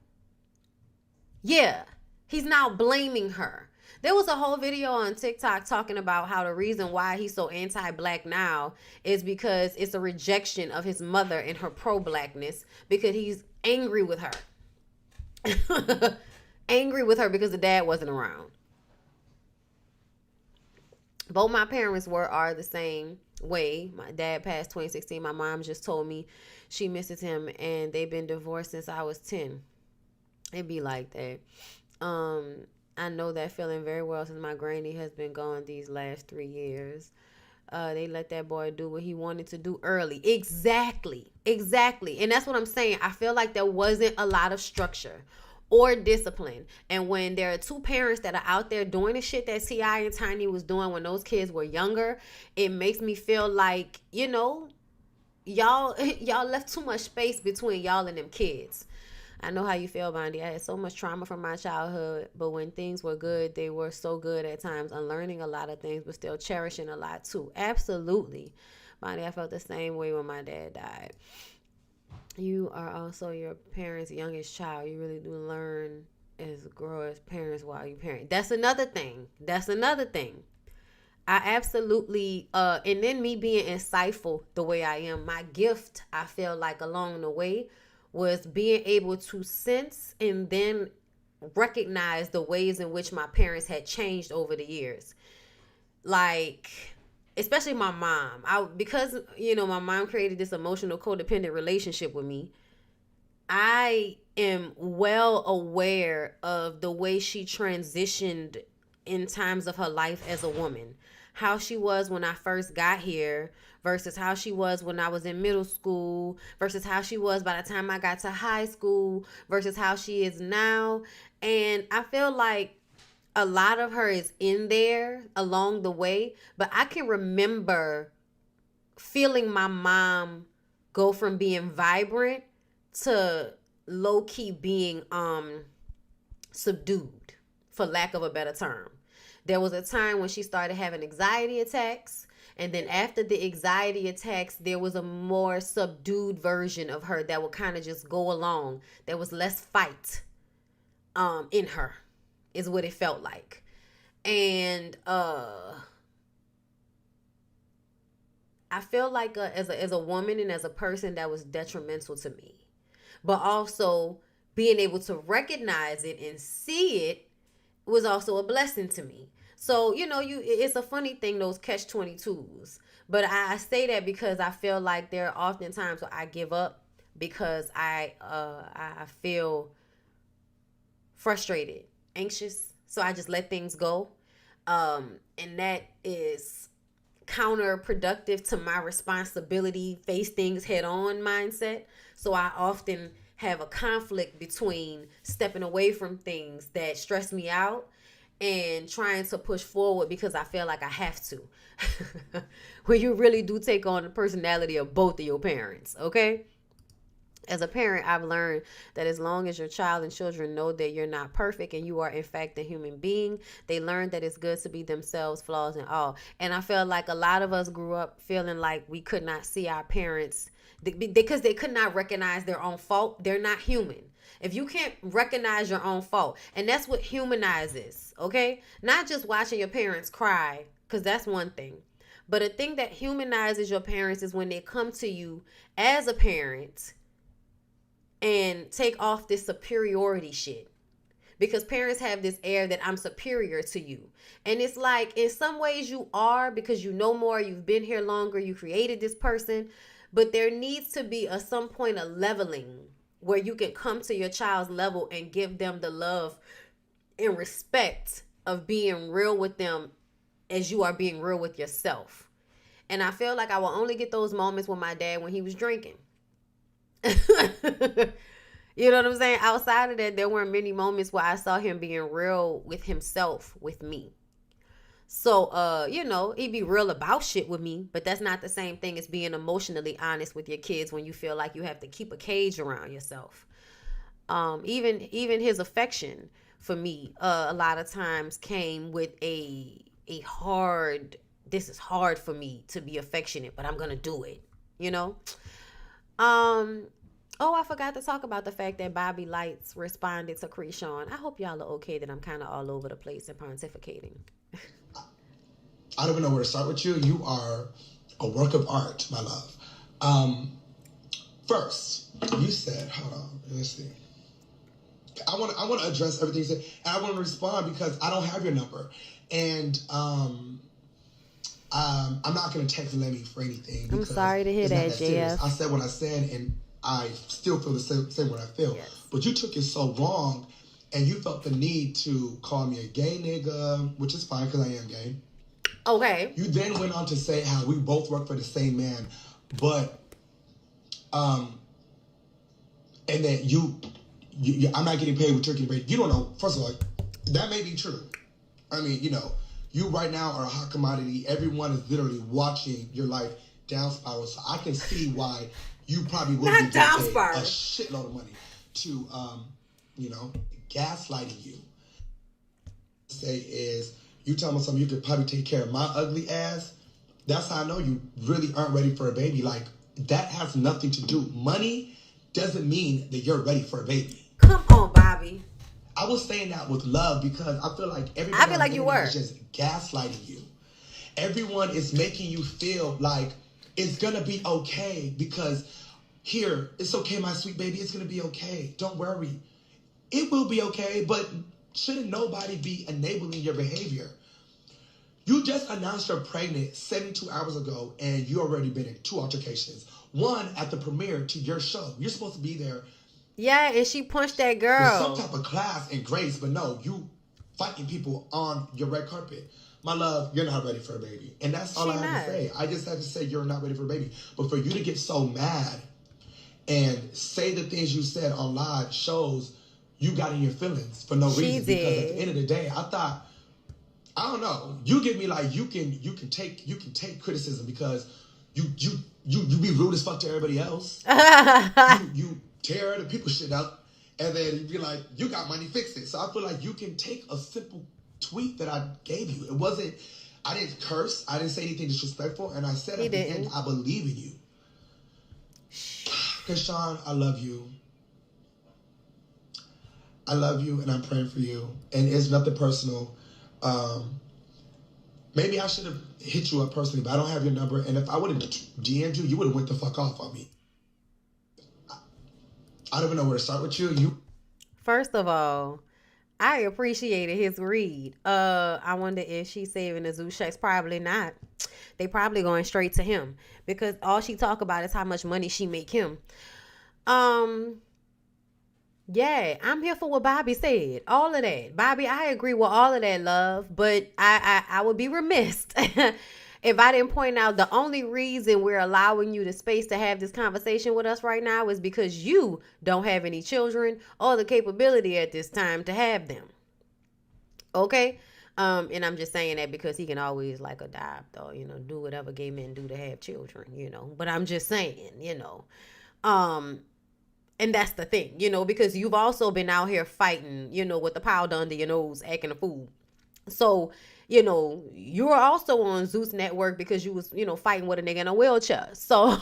Yeah, he's now blaming her. There was a whole video on TikTok talking about how the reason why he's so anti-black now is because it's a rejection of his mother and her pro-blackness, because he's angry with her. Angry with her because the dad wasn't around. Both my parents are the same way. My dad passed 2016. My mom just told me she misses him, and they've been divorced since I was 10. It be like that. I know that feeling very well since my granny has been gone these last 3 years. They let that boy do what he wanted to do early. Exactly. And that's what I'm saying. I feel like there wasn't a lot of structure or discipline. And when there are two parents that are out there doing the shit that T.I. and Tiny was doing when those kids were younger, it makes me feel like, you know, y'all left too much space between y'all and them kids. I know how you feel, Bondy. I had so much trauma from my childhood, but when things were good, they were so good at times, unlearning a lot of things, but still cherishing a lot too. Absolutely. Bondy, I felt the same way when my dad died. You are also your parents' youngest child. You really do learn as grow as parents while you parent. That's another thing. I absolutely, and then me being insightful the way I am, my gift, I feel like along the way, was being able to sense and then recognize the ways in which my parents had changed over the years. Like, especially my mom. Because, you know, my mom created this emotional codependent relationship with me. I am well aware of the way she transitioned in times of her life as a woman. How she was when I first got here versus how she was when I was in middle school versus how she was by the time I got to high school versus how she is now. And I feel like a lot of her is in there along the way, but I can remember feeling my mom go from being vibrant to low-key being subdued, for lack of a better term. There was a time when she started having anxiety attacks, and then after the anxiety attacks, there was a more subdued version of her that would kind of just go along. There was less fight in her, is what it felt like. And I feel like as a woman and as a person, that was detrimental to me. But also being able to recognize it and see it was also a blessing to me. So, you know, it's a funny thing, those catch-22s. But I say that because I feel like there are often times where I give up because I feel frustrated, anxious. So I just let things go. And that is counterproductive to my responsibility, face things head on mindset. So I often have a conflict between stepping away from things that stress me out and trying to push forward because I feel like I have to. Where you really do take on the personality of both of your parents, okay? As a parent, I've learned that as long as your child and children know that you're not perfect and you are, in fact, a human being, they learn that it's good to be themselves, flaws and all. And I feel like a lot of us grew up feeling like we could not see our parents because they could not recognize their own fault. They're not human. If you can't recognize your own fault, and that's what humanizes, okay? Not just watching your parents cry, because that's one thing. But a thing that humanizes your parents is when they come to you as a parent and take off this superiority shit. Because parents have this air that I'm superior to you. And it's like, in some ways you are, because you know more, you've been here longer, you created this person. But there needs to be at some point a leveling where you can come to your child's level and give them the love and respect of being real with them as you are being real with yourself. And I feel like I will only get those moments with my dad when he was drinking. You know what I'm saying? Outside of that, there weren't many moments where I saw him being real with himself, with me. So, he'd be real about shit with me, but that's not the same thing as being emotionally honest with your kids when you feel like you have to keep a cage around yourself. Even his affection for me, a lot of times came with a hard, this is hard for me to be affectionate, but I'm going to do it, Oh, I forgot to talk about the fact that Bobby Lights responded to Chrisean. I hope y'all are okay that I'm kind of all over the place and pontificating. I don't even know where to start with you. You are a work of art, my love. First, you said, hold on, let's see. I want to address everything you said, and I want to respond because I don't have your number, and I'm not going to text Lemmy for anything. I'm sorry to hear that, JF. I said what I said, and I still feel the same what I feel. Yes. But you took it so wrong, and you felt the need to call me a gay nigga, which is fine because I am gay. Okay. You then went on to say how we both work for the same man, but and that you I'm not getting paid with turkey bacon. You don't know. First of all, that may be true. I mean, you right now are a hot commodity. Everyone is literally watching your life down spiral. So I can see why you probably would be getting paid a shitload of money to, gaslighting you. Say is you tell me something you could probably take care of my ugly ass. That's how I know you really aren't ready for a baby. Like that has nothing to do. Money doesn't mean that you're ready for a baby. Come on, Bobby. I was saying that with love because I feel like everybody is just gaslighting you. Everyone is making you feel like it's going to be okay because here, it's okay, my sweet baby. It's going to be okay. Don't worry. It will be okay, but shouldn't nobody be enabling your behavior? You just announced you're pregnant 72 hours ago, and you already been in 2 altercations. One at the premiere to your show. You're supposed to be there. Yeah, and she punched that girl. With some type of class and grace, but no, you fighting people on your red carpet. My love, you're not ready for a baby. And that's all I have to say. I just have to say you're not ready for a baby. But for you to get so mad and say the things you said on live shows you got in your feelings for no reason. Because at the end of the day, I thought, I don't know, you give me like you can take criticism because you be rude as fuck to everybody else. you tear the people shit up, and then you be like, you got money, fix it. So I feel like you can take a simple tweet that I gave you. It wasn't, I didn't curse, I didn't say anything disrespectful, and I said at the end, I believe in you. Chrisean, I love you. I love you, and I'm praying for you. And it's nothing personal. Maybe I should have hit you up personally, but I don't have your number. And if I would have DM'd you, you would have went the fuck off on me. I don't even know where to start with you. First of all, I appreciated his read. I wonder if she's saving the zoo checks. Probably not. They probably going straight to him because all she talk about is how much money she make him. Yeah, I'm here for what Bobby said. All of that. Bobby, I agree with all of that, love. But I would be remiss if I didn't point out the only reason we're allowing you the space to have this conversation with us right now is because you don't have any children or the capability at this time to have them. Okay? And I'm just saying that because he can always like adopt or, do whatever gay men do to have children, But I'm just saying, and that's the thing, because you've also been out here fighting, with the powder under your nose, acting a fool. So, you're also on Zeus Network because you was, fighting with a nigga in a wheelchair. So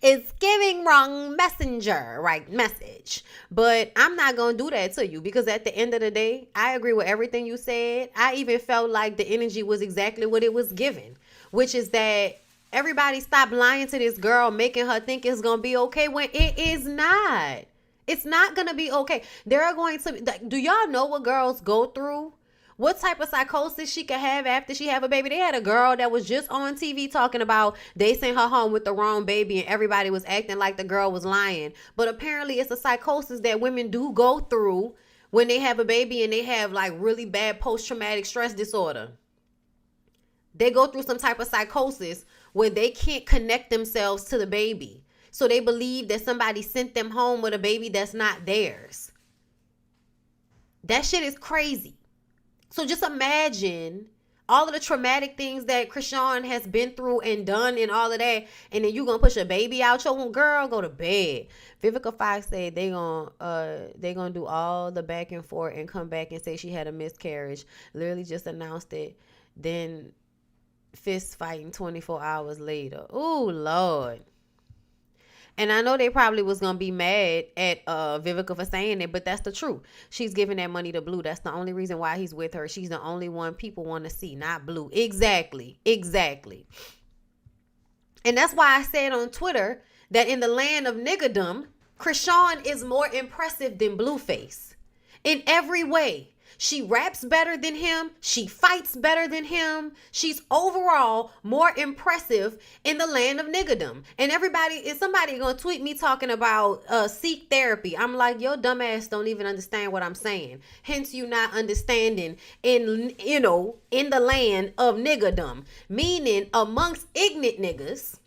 it's giving wrong message. But I'm not going to do that to you because at the end of the day, I agree with everything you said. I even felt like the energy was exactly what it was given, which is that everybody stop lying to this girl, making her think it's going to be okay when it is not. It's not going to be okay. There are going to do y'all know what girls go through? What type of psychosis she could have after she have a baby? They had a girl that was just on TV talking about they sent her home with the wrong baby and everybody was acting like the girl was lying. But apparently it's a psychosis that women do go through when they have a baby and they have like really bad post-traumatic stress disorder. They go through some type of psychosis where they can't connect themselves to the baby. So they believe that somebody sent them home with a baby that's not theirs. That shit is crazy. So just imagine all of the traumatic things that Chrisean has been through and done and all of that, and then you gonna push a baby out your girl, go to bed. Vivica Fox said they gonna do all the back and forth and come back and say she had a miscarriage. Literally just announced it, then fist fighting 24 hours later. Ooh, Lord. And I know they probably was going to be mad at Vivica for saying it, but that's the truth. She's giving that money to Blue. That's the only reason why he's with her. She's the only one people want to see, not Blue. Exactly. Exactly. And that's why I said on Twitter that in the land of niggerdom, Chrisean is more impressive than Blueface. In every way. She raps better than him. She fights better than him. She's overall more impressive in the land of niggerdom. And somebody gonna tweet me talking about seek therapy. I'm like, your dumb ass don't even understand what I'm saying. Hence you not understanding in the land of niggerdom. Meaning amongst ignorant niggas,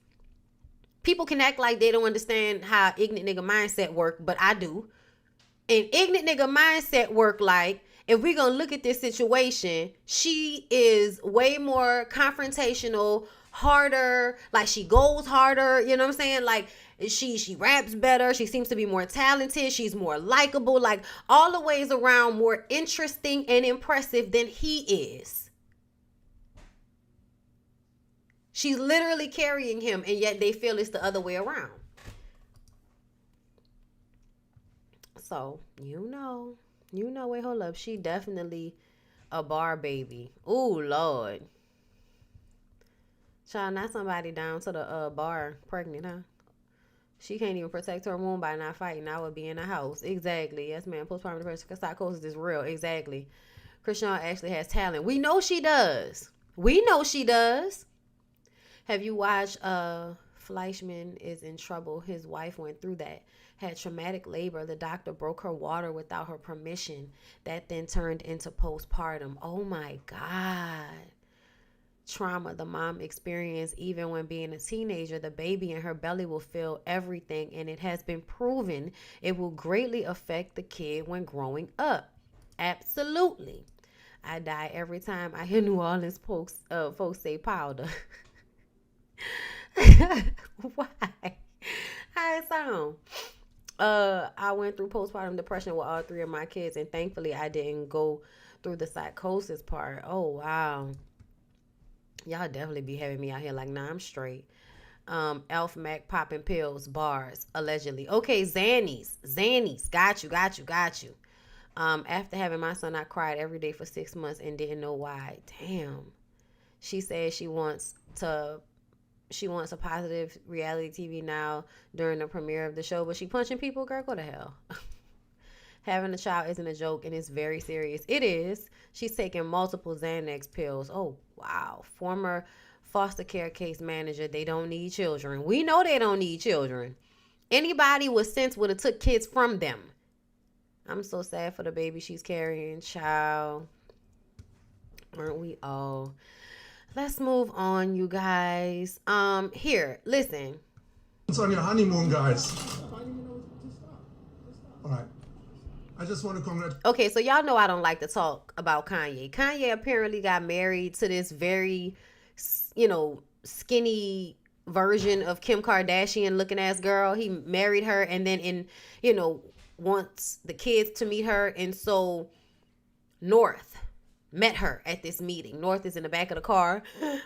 people can act like they don't understand how ignorant nigga mindset work, but I do. And ignorant nigga mindset work like, if we're going to look at this situation, she is way more confrontational, harder, like she goes harder, you know what I'm saying? Like she raps better, she seems to be more talented, she's more likable, like all the ways around more interesting and impressive than he is. She's literally carrying him, and yet they feel it's the other way around. So, wait, hold up. She definitely a bar baby. Ooh, Lord. Child, not somebody down to the bar pregnant, huh? She can't even protect her womb by not fighting. I would be in the house. Exactly. Yes, man. Postpartum depression psychosis is real. Exactly. Chrisean actually has talent. We know she does. Have you watched Fleischman is in Trouble? His wife went through that. Had traumatic labor. The doctor broke her water without her permission. That then turned into postpartum. Oh my God. Trauma the mom experienced even when being a teenager. The baby in her belly will feel everything, and it has been proven it will greatly affect the kid when growing up. Absolutely. I die every time I hear New Orleans folks say powder. Why? How it sound? I went through postpartum depression with all 3 of my kids, and thankfully I didn't go through the psychosis part. Oh, wow. Y'all definitely be having me out here like, nah, I'm straight. Elf Mac popping pills, bars, allegedly. Okay, Xannies. Got you. After having my son, I cried every day for 6 months and didn't know why. Damn. She said she wants a positive reality TV now during the premiere of the show, but she punching people. Girl, go to hell. Having a child isn't a joke, and it's very serious. It is. She's taking multiple Xanax pills. Oh, wow. Former foster care case manager. They don't need children. We know they don't need children. Anybody with sense would have took kids from them. I'm so sad for the baby she's carrying. Child. Aren't we all? Let's move on, you guys. Here, listen. It's on your honeymoon, guys. All right. I just want to congratulate. Okay, so y'all know I don't like to talk about Kanye. Kanye apparently got married to this very, skinny version of Kim Kardashian looking ass girl. He married her and then wants the kids to meet her. And so North met her at this meeting. North is in the back of the car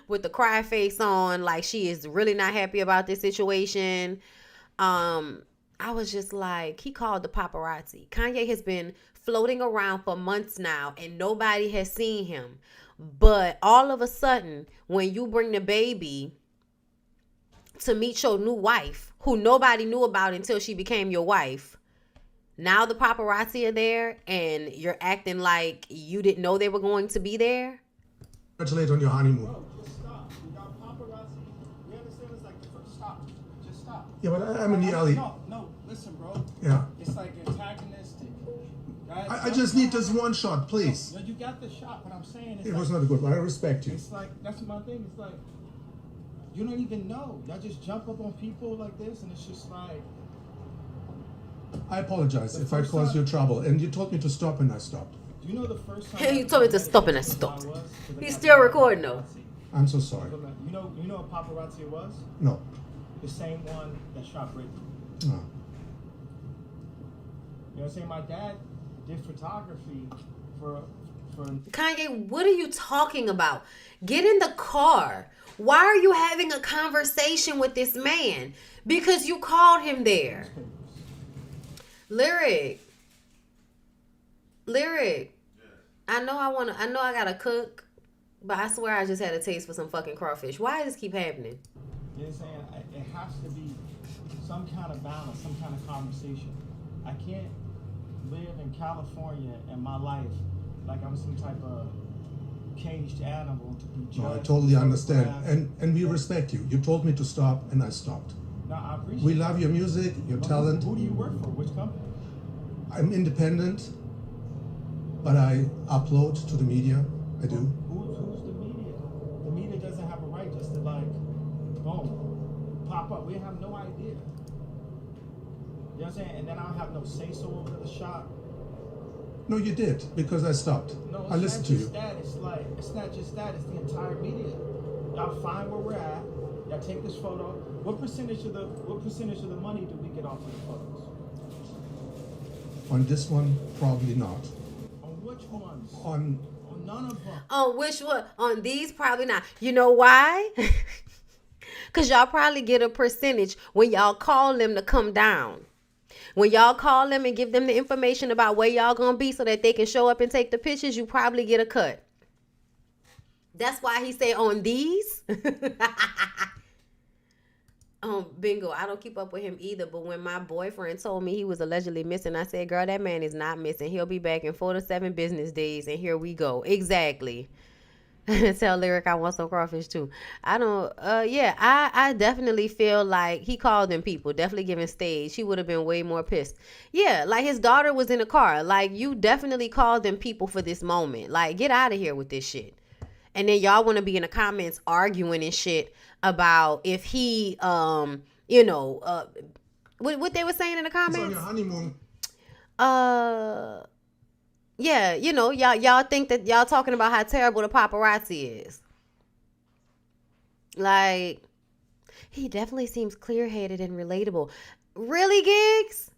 with the cry face on, like she is really not happy about this situation. I was just like, he called the paparazzi. Kanye has been floating around for months now and nobody has seen him. But all of a sudden, when you bring the baby to meet your new wife, who nobody knew about until she became your wife, now the paparazzi are there and you're acting like you didn't know they were going to be there? Congratulate on your honeymoon. Bro, just stop. You got paparazzi. We understand it's like the first stop. Just stop. Yeah, but I'm in the alley. No, listen, bro. Yeah. It's like antagonistic. Guys, I just need this one shot, please. No, you got the shot. What I'm saying is it was not good, but I respect you. It's like, that's my thing. It's like, You don't even know. Y'all just jump up on people like this, and it's just like. I apologize if I caused you trouble, and you told me to stop, and I stopped. Do you know the first time? You told me to stop, and I stopped. He's still recording though. I'm so sorry. You know what paparazzi it was? No. The same one that shot Britney. No. You know what I'm saying? My dad did photography for. Kanye, what are you talking about? Get in the car. Why are you having a conversation with this man? Because you called him there. Lyric. I know I gotta cook, but I swear I just had a taste for some fucking crawfish. Why does this keep happening? You know what I'm saying? It has to be some kind of balance, some kind of conversation. I can't live in California in my life like I'm some type of caged animal to be judged. No, I totally understand, and we respect you. You told me to stop, and I stopped. No, I appreciate We love your music, your talent. Who do you work for? Which company? I'm independent, but I upload to the media. I do. Who's the media? The media doesn't have a right just to like, boom, pop up. We have no idea. You know what I'm saying? And then I don't have no say-so over the shot. No, you did, because I stopped. No, I listened to you. It's like, it's not just that, it's the entire media. Y'all find where we're at, y'all take this photo. What percentage of the money do we get off of the photos? On this one, probably not. On which ones? On none of them. On which one? On these, probably not. You know why? Because y'all probably get a percentage when y'all call them to come down. When y'all call them and give them the information about where y'all gonna be so that they can show up and take the pictures, you probably get a cut. That's why he say on these. Bingo, I don't keep up with him either, but when my boyfriend told me he was allegedly missing, I said, girl, that man is not missing. He'll be back in 4 to 7 business days, and here we go. Exactly. Tell Lyric I want some crawfish too. I definitely feel like he called them people, definitely giving stage. He would have been way more pissed. Yeah, like his daughter was in the car. Like, you definitely called them people for this moment. Like, get out of here with this shit. And then y'all want to be in the comments arguing and shit about if he, what they were saying in the comments. It's on your honeymoon. Yeah, y'all think that y'all talking about how terrible the paparazzi is. Like, he definitely seems clear-headed and relatable. Really, Gigs?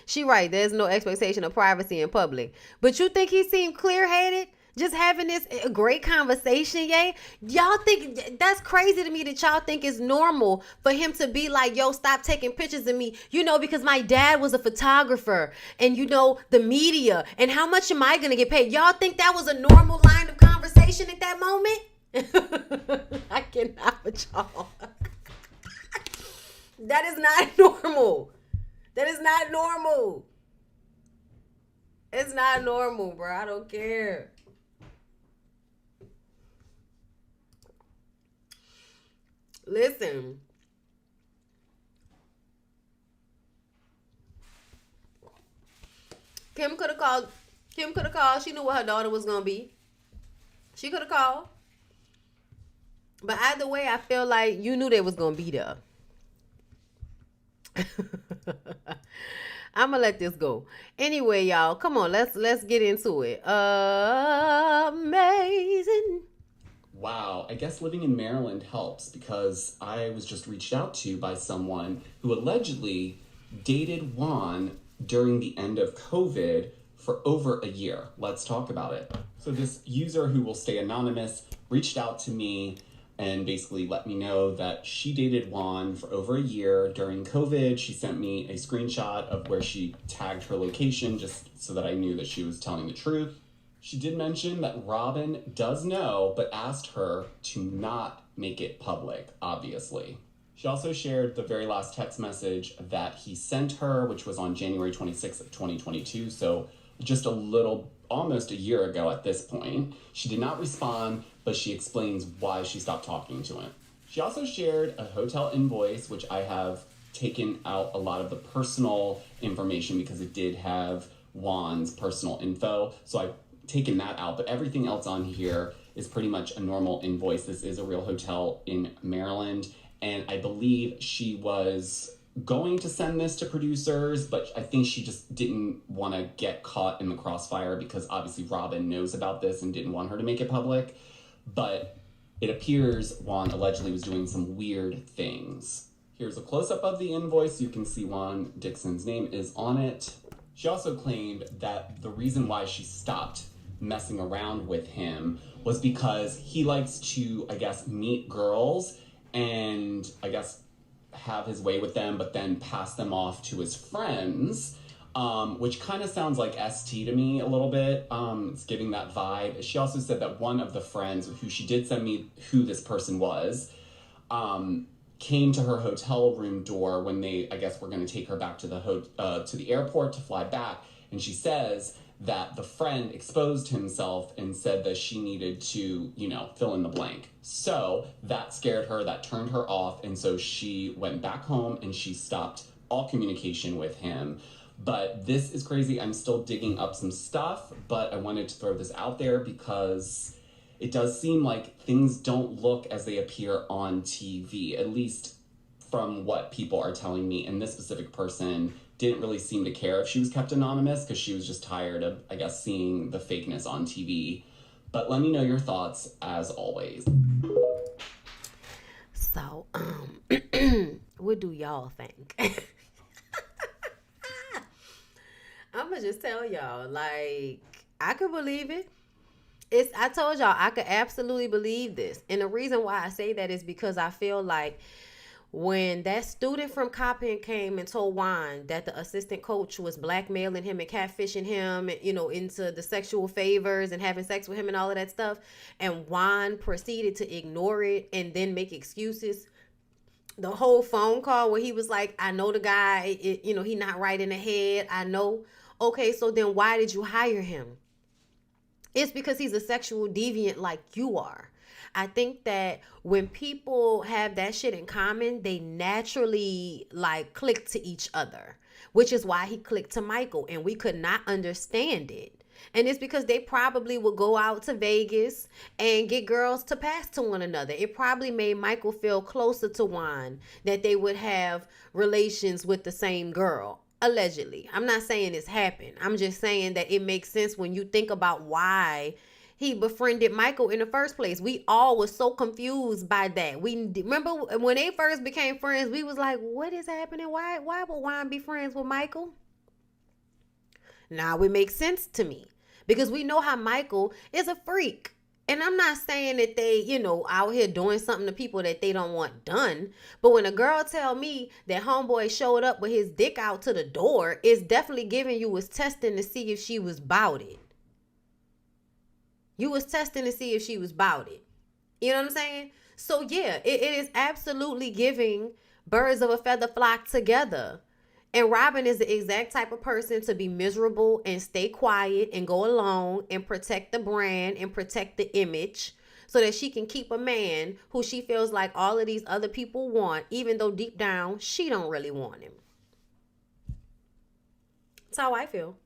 She right, there's no expectation of privacy in public. But you think he seemed clear-headed? Just having this great conversation, yay? Y'all think that's crazy to me that y'all think it's normal for him to be like, yo, stop taking pictures of me, because my dad was a photographer and, the media, and how much am I going to get paid? Y'all think that was a normal line of conversation at that moment? I cannot with y'all. That is not normal. That is not normal. It's not normal, bro. I don't care. Listen. Kim could have called. She knew what her daughter was going to be. She could have called. But either way, I feel like you knew they was going to be there. I'm going to let this go. Anyway, y'all, come on. Let's get into it. Amazing. Wow, I guess living in Maryland helps because I was just reached out to by someone who allegedly dated Juan during the end of COVID for over a year. Let's talk about it. So this user who will stay anonymous reached out to me and basically let me know that she dated Juan for over a year during COVID. She sent me a screenshot of where she tagged her location just so that I knew that she was telling the truth. She did mention that Robin does know, but asked her to not make it public, obviously. She also shared the very last text message that he sent her, which was on January 26th of 2022, so just almost a year ago at this point. She did not respond, but she explains why she stopped talking to him. She also shared a hotel invoice, which I have taken out a lot of the personal information because it did have Juan's personal info, so I've taken that out, but everything else on here is pretty much a normal invoice. This is a real hotel in Maryland, and I believe she was going to send this to producers, but I think she just didn't want to get caught in the crossfire because obviously Robin knows about this and didn't want her to make it public. But it appears Juan allegedly was doing some weird things. Here's a close-up of the invoice. You can see Juan Dixon's name is on it. She also claimed that the reason why she stopped messing around with him was because he likes to, I guess, meet girls and, I guess, have his way with them, but then pass them off to his friends, which kind of sounds like ST to me a little bit. It's giving that vibe. She also said that one of the friends, who she did send me who this person was, came to her hotel room door when they, I guess, were going to take her back to the airport to fly back. And she says that the friend exposed himself and said that she needed to, you know, fill in the blank. So that scared her, that turned her off. And so she went back home and she stopped all communication with him. But this is crazy. I'm still digging up some stuff, but I wanted to throw this out there because it does seem like things don't look as they appear on TV, at least from what people are telling me. And this specific person didn't really seem to care if she was kept anonymous because she was just tired of, I guess, seeing the fakeness on TV. But let me know your thoughts as always. So, what do y'all think? I'm gonna just tell y'all, like, I could believe it. I told y'all I could absolutely believe this. And the reason why I say that is because I feel like when that student from Coppin came and told Juan that the assistant coach was blackmailing him and catfishing him, you know, into the sexual favors and having sex with him and all of that stuff, and Juan proceeded to ignore it and then make excuses, the whole phone call where he was like, I know the guy, you know, he not right in the head. I know. Okay, so then why did you hire him? It's because he's a sexual deviant like you are. I think that when people have that shit in common, they naturally like click to each other, which is why he clicked to Michael, and we could not understand it. And it's because they probably would go out to Vegas and get girls to pass to one another. It probably made Michael feel closer to Juan that they would have relations with the same girl. Allegedly. I'm not saying this happened. I'm just saying that it makes sense when you think about why he befriended Michael in the first place. We all was so confused by that. We remember when they first became friends, we was like, what is happening? Why would Juan be friends with Michael? Now it makes sense to me because we know how Michael is a freak. And I'm not saying that they, you know, out here doing something to people that they don't want done. But when a girl tell me that homeboy showed up with his dick out to the door, it's definitely giving you was testing to see if she was bout it. You was testing to see if she was bout it. You know what I'm saying? So yeah, it is absolutely giving birds of a feather flock together. And Robin is the exact type of person to be miserable and stay quiet and go alone and protect the brand and protect the image so that she can keep a man who she feels like all of these other people want, even though deep down she don't really want him. That's how I feel.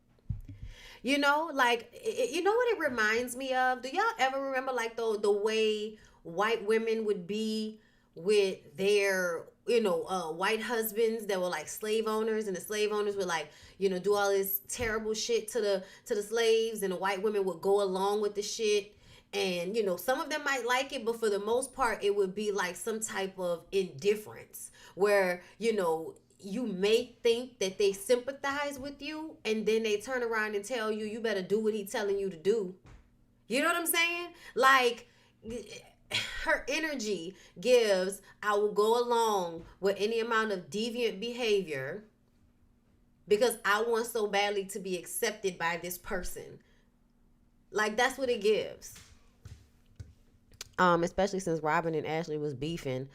You know, like, you know what it reminds me of? Do y'all ever remember like the way white women would be with their, you know, white husbands that were like slave owners, and the slave owners would like, you know, do all this terrible shit to the slaves, and the white women would go along with the shit. And, you know, some of them might like it, but for the most part, it would be like some type of indifference where, you know, you may think that they sympathize with you, and then they turn around and tell you, you better do what he's telling you to do. You know what I'm saying? Like, her energy gives, I will go along with any amount of deviant behavior because I want so badly to be accepted by this person. Like, that's what it gives. Especially since Robin and Ashley was beefing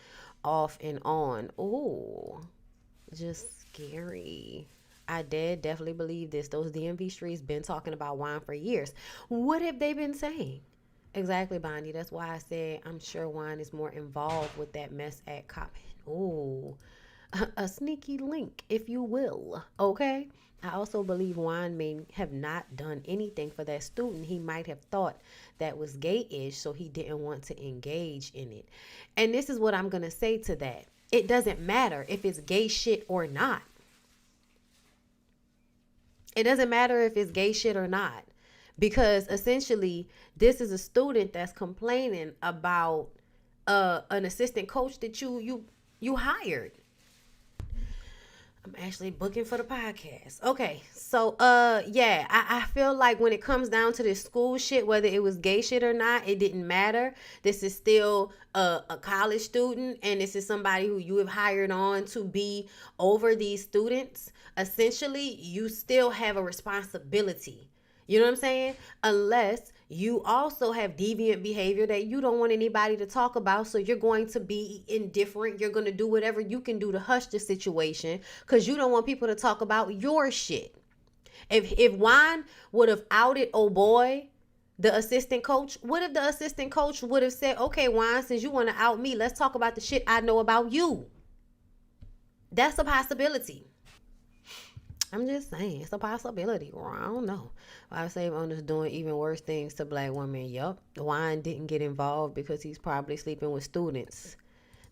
off and on. Ooh, just scary. I definitely believe this. Those DMV streets been talking about Juan for years. What have they been saying? Exactly, Bondy. That's why I said I'm sure Juan is more involved with that mess at Coppin. Ooh, a sneaky link, if you will. Okay. I also believe Juan may have not done anything for that student. He might have thought that was gay-ish, so he didn't want to engage in it. And this is what I'm going to say to that. It doesn't matter if it's gay shit or not. It doesn't matter if it's gay shit or not. Because essentially, this is a student that's complaining about an assistant coach that you hired. I'm actually booking for the podcast. Okay, so yeah, I feel like when it comes down to this school shit, whether it was gay shit or not, it didn't matter. This is still a college student, and this is somebody who you have hired on to be over these students. Essentially, you still have a responsibility. You know what I'm saying? Unless you also have deviant behavior that you don't want anybody to talk about. So you're going to be indifferent. You're going to do whatever you can do to hush the situation because you don't want people to talk about your shit. If Juan would have outed oh boy, the assistant coach, what if the assistant coach would have said, okay, Juan, since you want to out me, let's talk about the shit I know about you. That's a possibility. I'm just saying, it's a possibility. Or I don't know. While slave owners doing even worse things to black women. Yup. Juan didn't get involved because he's probably sleeping with students.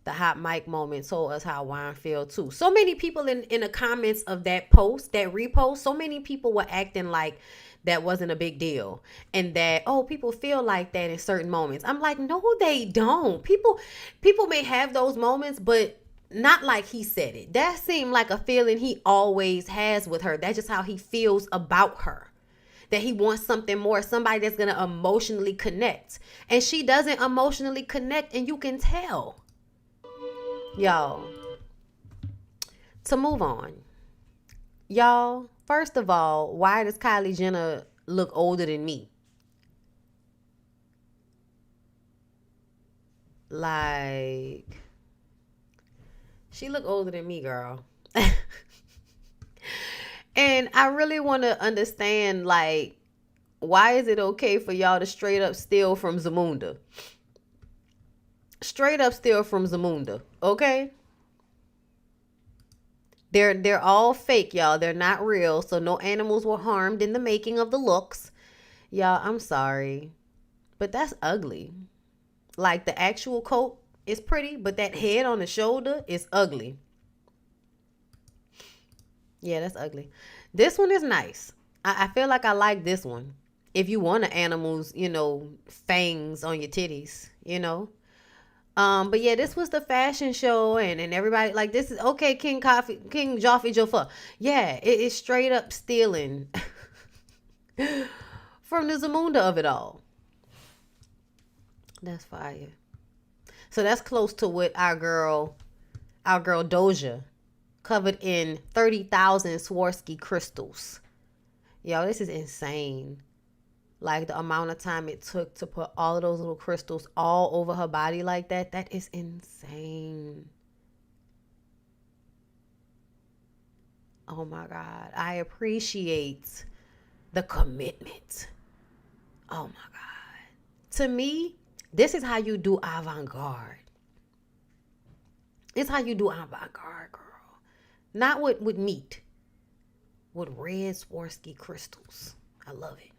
The hot mic moment told us how Juan feel too. So many people in the comments of that post, that repost, so many people were acting like that wasn't a big deal. And that, oh, people feel like that in certain moments. I'm like, no, they don't. People may have those moments, but not like he said it. That seemed like a feeling he always has with her. That's just how he feels about her. That he wants something more, somebody that's going to emotionally connect. And she doesn't emotionally connect, and you can tell. Y'all, to move on. Y'all, first of all, why does Kylie Jenner look older than me? Like, she look older than me, girl. And I really want to understand, like, why is it okay for y'all to straight up steal from Zamunda? Straight up steal from Zamunda, okay? They're all fake, y'all. They're not real, so no animals were harmed in the making of the looks. Y'all, I'm sorry, but that's ugly. Like, the actual coat is pretty, but that head on the shoulder is ugly. Yeah, that's ugly. This one is nice. I feel like I like this one. If you want an animal's, fangs on your titties, But yeah, this was the fashion show, and everybody, like, this is, okay, King Joffrey Joffa. Yeah, it is straight up stealing from the Zamunda of it all. That's fire. So that's close to what our girl Doja, covered in 30,000 Swarovski crystals. Yo, this is insane. Like, the amount of time it took to put all of those little crystals all over her body like that. That is insane. Oh my God. I appreciate the commitment. Oh my God. To me, this is how you do avant-garde. It's how you do avant-garde, girl. Not with meat. With red Swarovski crystals. I love it.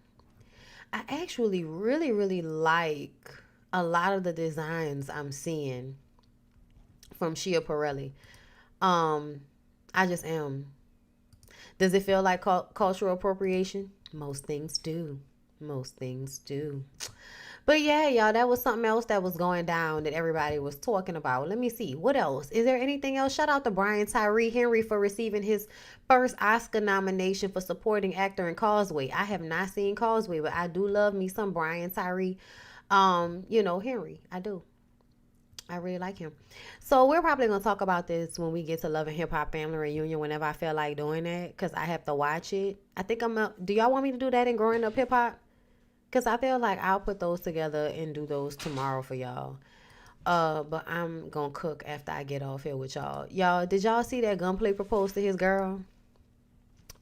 I actually really, really like a lot of the designs I'm seeing from Schiaparelli. I just am. Does it feel like cultural appropriation? Most things do. Most things do. But yeah, y'all, that was something else that was going down that everybody was talking about. Let me see. What else? Is there anything else? Shout out to Brian Tyree Henry for receiving his first Oscar nomination for supporting actor in Causeway. I have not seen Causeway, but I do love me some Brian Tyree, Henry. I do. I really like him. So we're probably going to talk about this when we get to Love and Hip Hop Family Reunion, whenever I feel like doing that, because I have to watch it. I think do y'all want me to do that in Growing Up Hip Hop? Because I feel like I'll put those together and do those tomorrow for y'all. But I'm going to cook after I get off here with y'all. Y'all, did y'all see that Gunplay proposed to his girl?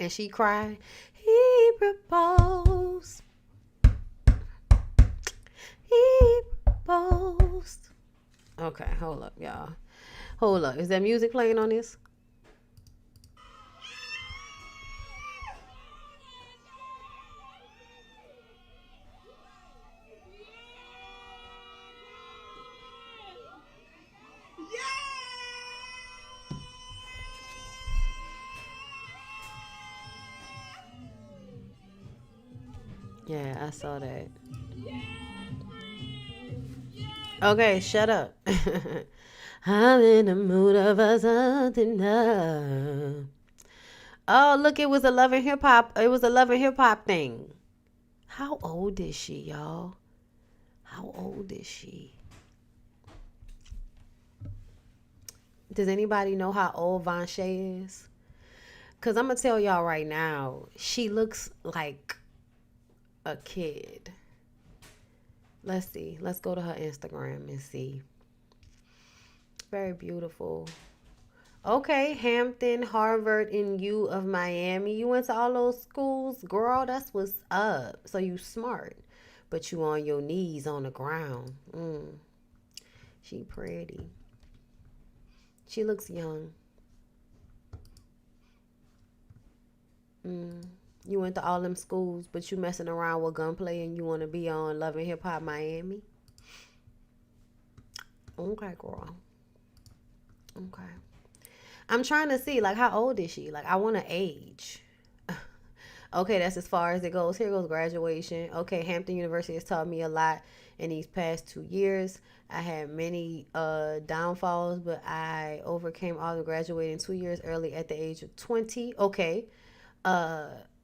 And she cried. He proposed. He proposed. Okay, hold up, y'all. Hold up. Is there music playing on this? Yeah, I saw that. Okay, shut up. I'm in the mood of a something up. Oh, look, it was a Love and Hip Hop. It was a Love and Hip Hop thing. How old is she, y'all? How old is she? Does anybody know how old VONSHAE is? Because I'm going to tell y'all right now, she looks like a kid. Let's see. Let's go to her Instagram and see. Very beautiful. Okay, Hampton, Harvard, and U of Miami. You went to all those schools? Girl, that's what's up. So you smart. But you on your knees on the ground. She pretty. She looks young. You went to all them schools, but you messing around with Gunplay and you want to be on Love and Hip Hop Miami? Okay, girl. Okay. I'm trying to see, like, how old is she? Like, I want to age. Okay, that's as far as it goes. Here goes graduation. Okay, Hampton University has taught me a lot in these past 2 years. I had many downfalls, but I overcame all the graduating 2 years early at the age of 20. Okay.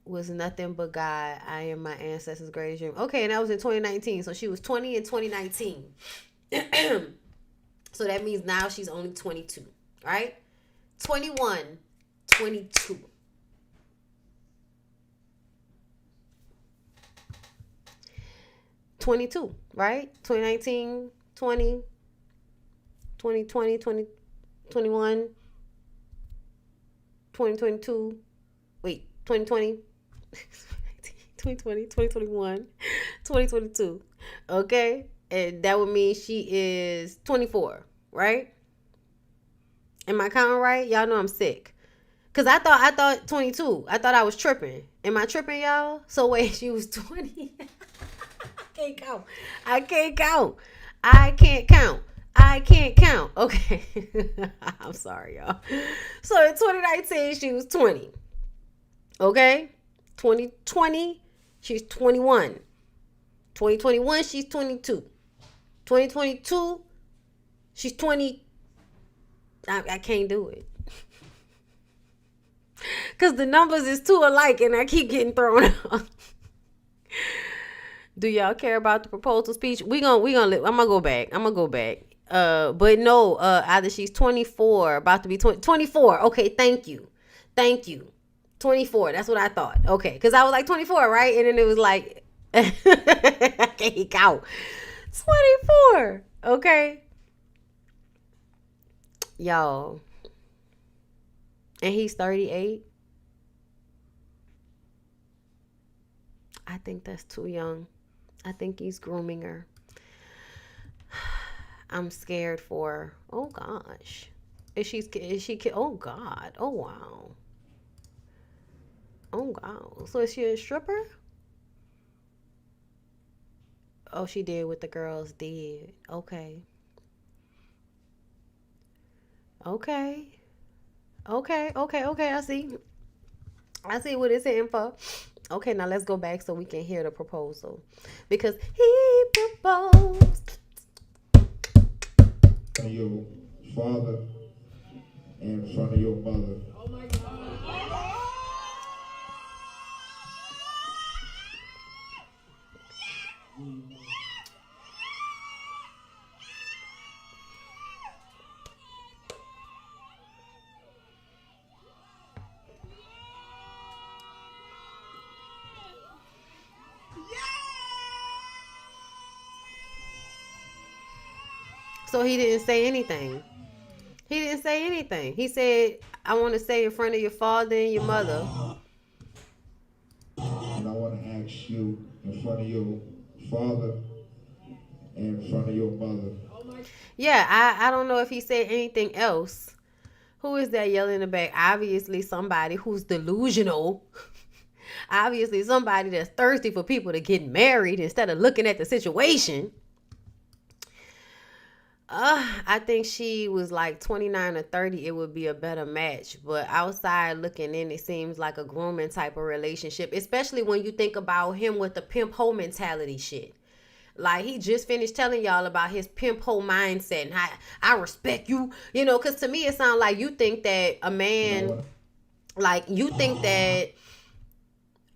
Was nothing but God. I am my ancestors' greatest dream. Okay, and that was in 2019. So she was 20 in 2019. So that means now she's only 22, right? 21, 22. Right? 2019, 20, 2020, 2021, 2022. Wait, 2020, 2020, 2021, 2022. Okay? And that would mean she is 24, right? Am I counting right? Y'all know I'm sick. Cause I thought 22. I thought I was tripping. Am I tripping, y'all? So wait, she was 20. I can't count. Okay. I'm sorry, y'all. So in 2019, she was 20. Okay? 2020, she's 21. 2021, she's 22. 2022, she's 20. I can't do it. Because the numbers is too alike and I keep getting thrown out. Do y'all care about the proposal speech? I'm gonna go back. But no, either she's 24, about to be 24. Okay, thank you. 24, that's what I thought. Okay, because I was like 24, right? And then it was like, I can't count. 24, okay? Y'all. And he's 38. I think that's too young. I think he's grooming her. I'm scared for her. Oh gosh. Is she oh God. Oh wow. Oh wow. So is she a stripper? Oh, she did what the girls did. Okay. I see what it's in for. Okay, now let's go back so we can hear the proposal. Because he proposed. In your father and in front of your mother. Oh my God. So he didn't say anything. He said, I want to say in front of your father and your mother. And I want to ask you in front of your father and in front of your mother. Yeah, I don't know if he said anything else. Who is that yelling in the back? Obviously somebody who's delusional. Obviously somebody that's thirsty for people to get married instead of looking at the situation. I think she was like 29 or 30, it would be a better match. But outside looking in, it seems like a grooming type of relationship, especially when you think about him with the pimp hoe mentality shit. Like, he just finished telling y'all about his pimp hoe mindset and I respect you, you know, because to me it sounds like you think that a man, like, you think that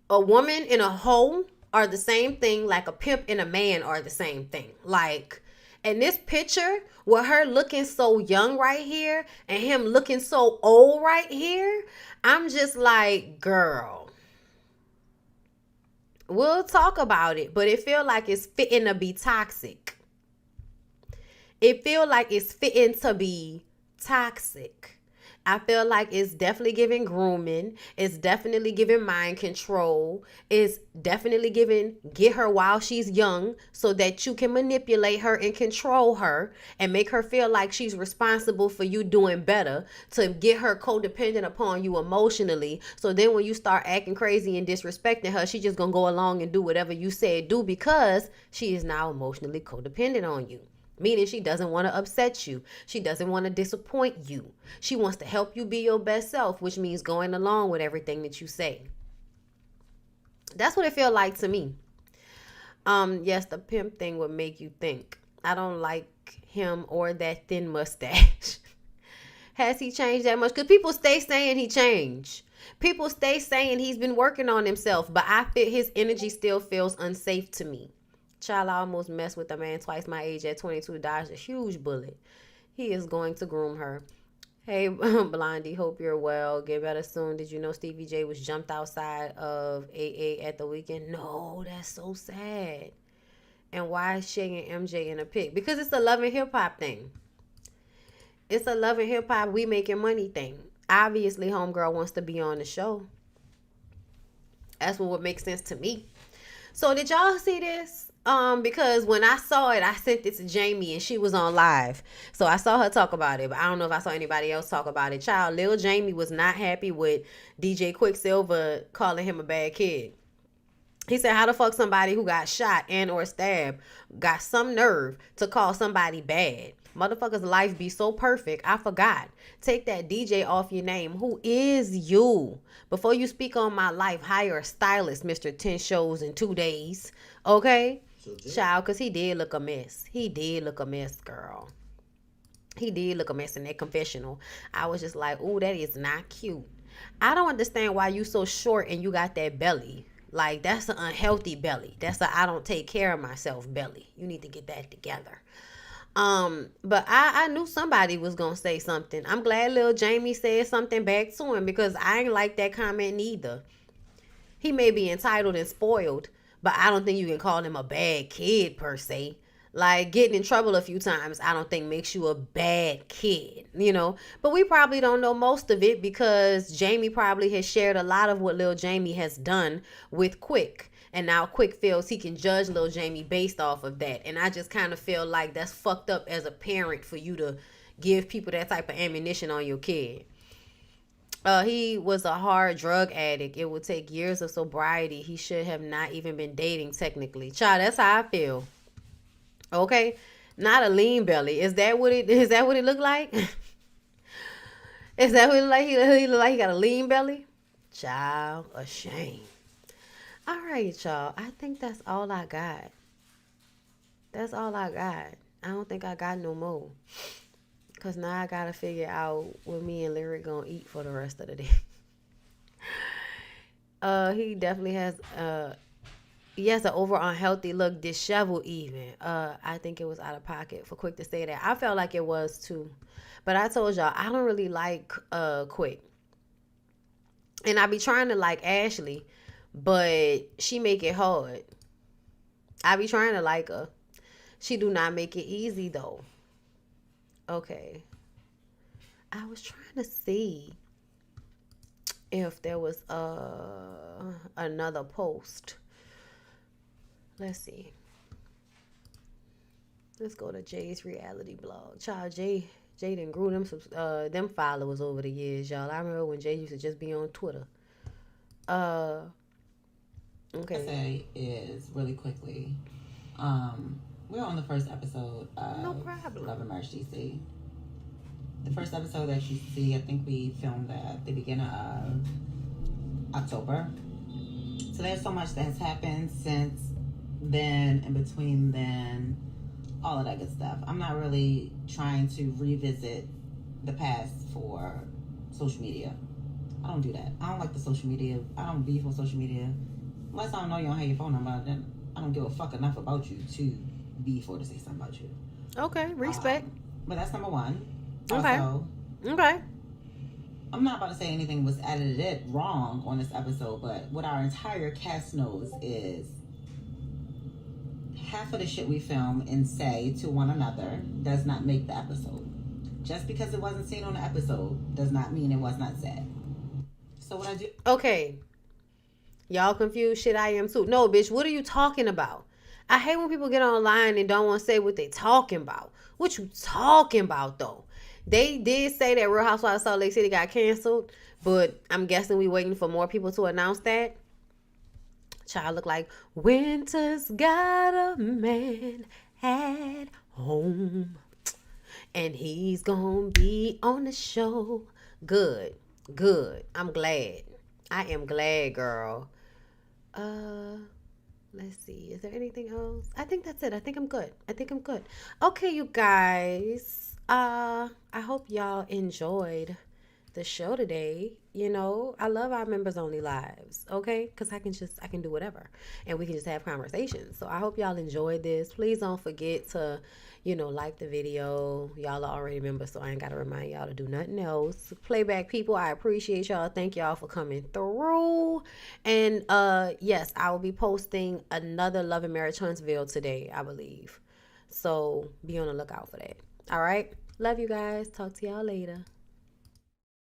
a woman and a hoe are the same thing, like a pimp and a man are the same thing. Like, and this picture with her looking so young right here and him looking so old right here, I'm just like, girl, we'll talk about it, but it feel like it's fitting to be toxic. It feel like it's fitting to be toxic. I feel like it's definitely giving grooming. It's definitely giving mind control. It's definitely giving get her while she's young so that you can manipulate her and control her and make her feel like she's responsible for you doing better, to get her codependent upon you emotionally. So then when you start acting crazy and disrespecting her, she just gonna go along and do whatever you said do because she is now emotionally codependent on you. Meaning she doesn't want to upset you. She doesn't want to disappoint you. She wants to help you be your best self, which means going along with everything that you say. That's what it feels like to me. Yes, the pimp thing would make you think. I don't like him or that thin mustache. Has he changed that much? Because people stay saying he changed. People stay saying he's been working on himself, but I feel his energy still feels unsafe to me. Child, I almost messed with a man twice my age at 22, dodged a huge bullet. He is going to groom her. Hey, Blondie, hope you're well. Get better soon. Did you know Stevie J was jumped outside of AA at the weekend? No, that's so sad. And why is Shay and MJ in a pic? Because it's a love and hip hop thing. It's a love and hip hop, we making money thing. Obviously, homegirl wants to be on the show. That's what would make sense to me. So did y'all see this? Because when I saw it, I sent it to Jamie and she was on live. So I saw her talk about it, but I don't know if I saw anybody else talk about it. Child, Lil Jamie was not happy with DJ Quicksilver calling him a bad kid. He said, how the fuck somebody who got shot and or stabbed got some nerve to call somebody bad? Motherfucker's life be so perfect. I forgot. Take that DJ off your name. Who is you? Before you speak on my life, hire a stylist, Mr. 10 shows in 2 days. Okay? Child, because he did look a mess. He did look a mess, girl. He did look a mess in that confessional. I was just like, ooh, that is not cute. I don't understand why you so short and you got that belly. Like, that's an unhealthy belly. That's a I don't take care of myself belly. You need to get that together. But I knew somebody was gonna say something. I'm glad Lil Jamie said something back to him because I ain't like that comment neither. He may be entitled and spoiled, but I don't think you can call him a bad kid per se. Like, getting in trouble a few times, I don't think makes you a bad kid, you know. But we probably don't know most of it because Jamie probably has shared a lot of what Lil Jamie has done with QUIK. And now QUIK feels he can judge Lil Jamie based off of that. And I just kind of feel like that's fucked up as a parent for you to give people that type of ammunition on your kid. He was a hard drug addict. It would take years of sobriety. He should have not even been dating technically. Child, that's how I feel. Okay? Not a lean belly. Is that what it look like? Is that what it look like? He look like he got a lean belly? Child, a shame. All right, y'all. I think that's all I got. That's all I got. I don't think I got no more. Because now I got to figure out what me and Lyric going to eat for the rest of the day. He definitely has... He has an over unhealthy look, disheveled even. I think it was out of pocket for QUIK to say that. I felt like it was too. But I told y'all, I don't really like QUIK. And I be trying to like Ashley, but she make it hard. I be trying to like her. She do not make it easy though. Okay. I was trying to see if there was another post. Let's see. Let's go to Jay's reality blog. Child, Jay done grew them followers over the years, y'all. I remember when Jay used to just be on Twitter. Okay. Say is really quickly. We're on the first episode of No problem. Love and Merge DC. The first episode that you see, I think we filmed at the beginning of October. So there's so much that has happened since then, in between then, all of that good stuff. I'm not really trying to revisit the past for social media. I don't do that. I don't like the social media. I don't beef on social media. Unless I don't know you don't have your phone number, then I don't give a fuck enough about you to beef or to say something about you. Okay, respect. But that's number one. Okay. Also, okay. I'm not about to say anything was edited wrong on this episode, but what our entire cast knows is half of the shit we film and say to one another does not make the episode. Just because it wasn't seen on the episode does not mean it was not said. So what I do... Okay. Y'all confused? Shit, I am too. No, bitch, what are you talking about? I hate when people get online and don't want to say what they talking about. What you talking about, though? They did say that Real Housewives of Salt Lake City got canceled, but I'm guessing we waiting for more people to announce that. Child look like winter's got a man at home, and he's gonna be on the show. Good. I'm glad. I am glad, girl. Let's see. Is there anything else? I think that's it. I think I'm good. Okay, you guys. I hope y'all enjoyed the show today. You know, I love our members only lives, okay? Because I can do whatever. And we can just have conversations. So I hope y'all enjoyed this. Please don't forget to, like the video. Y'all are already members, so I ain't got to remind y'all to do nothing else. Playback people, I appreciate y'all. Thank y'all for coming through. And yes, I will be posting another Love and Marriage Huntsville today, I believe. So be on the lookout for that. All right? Love you guys. Talk to y'all later.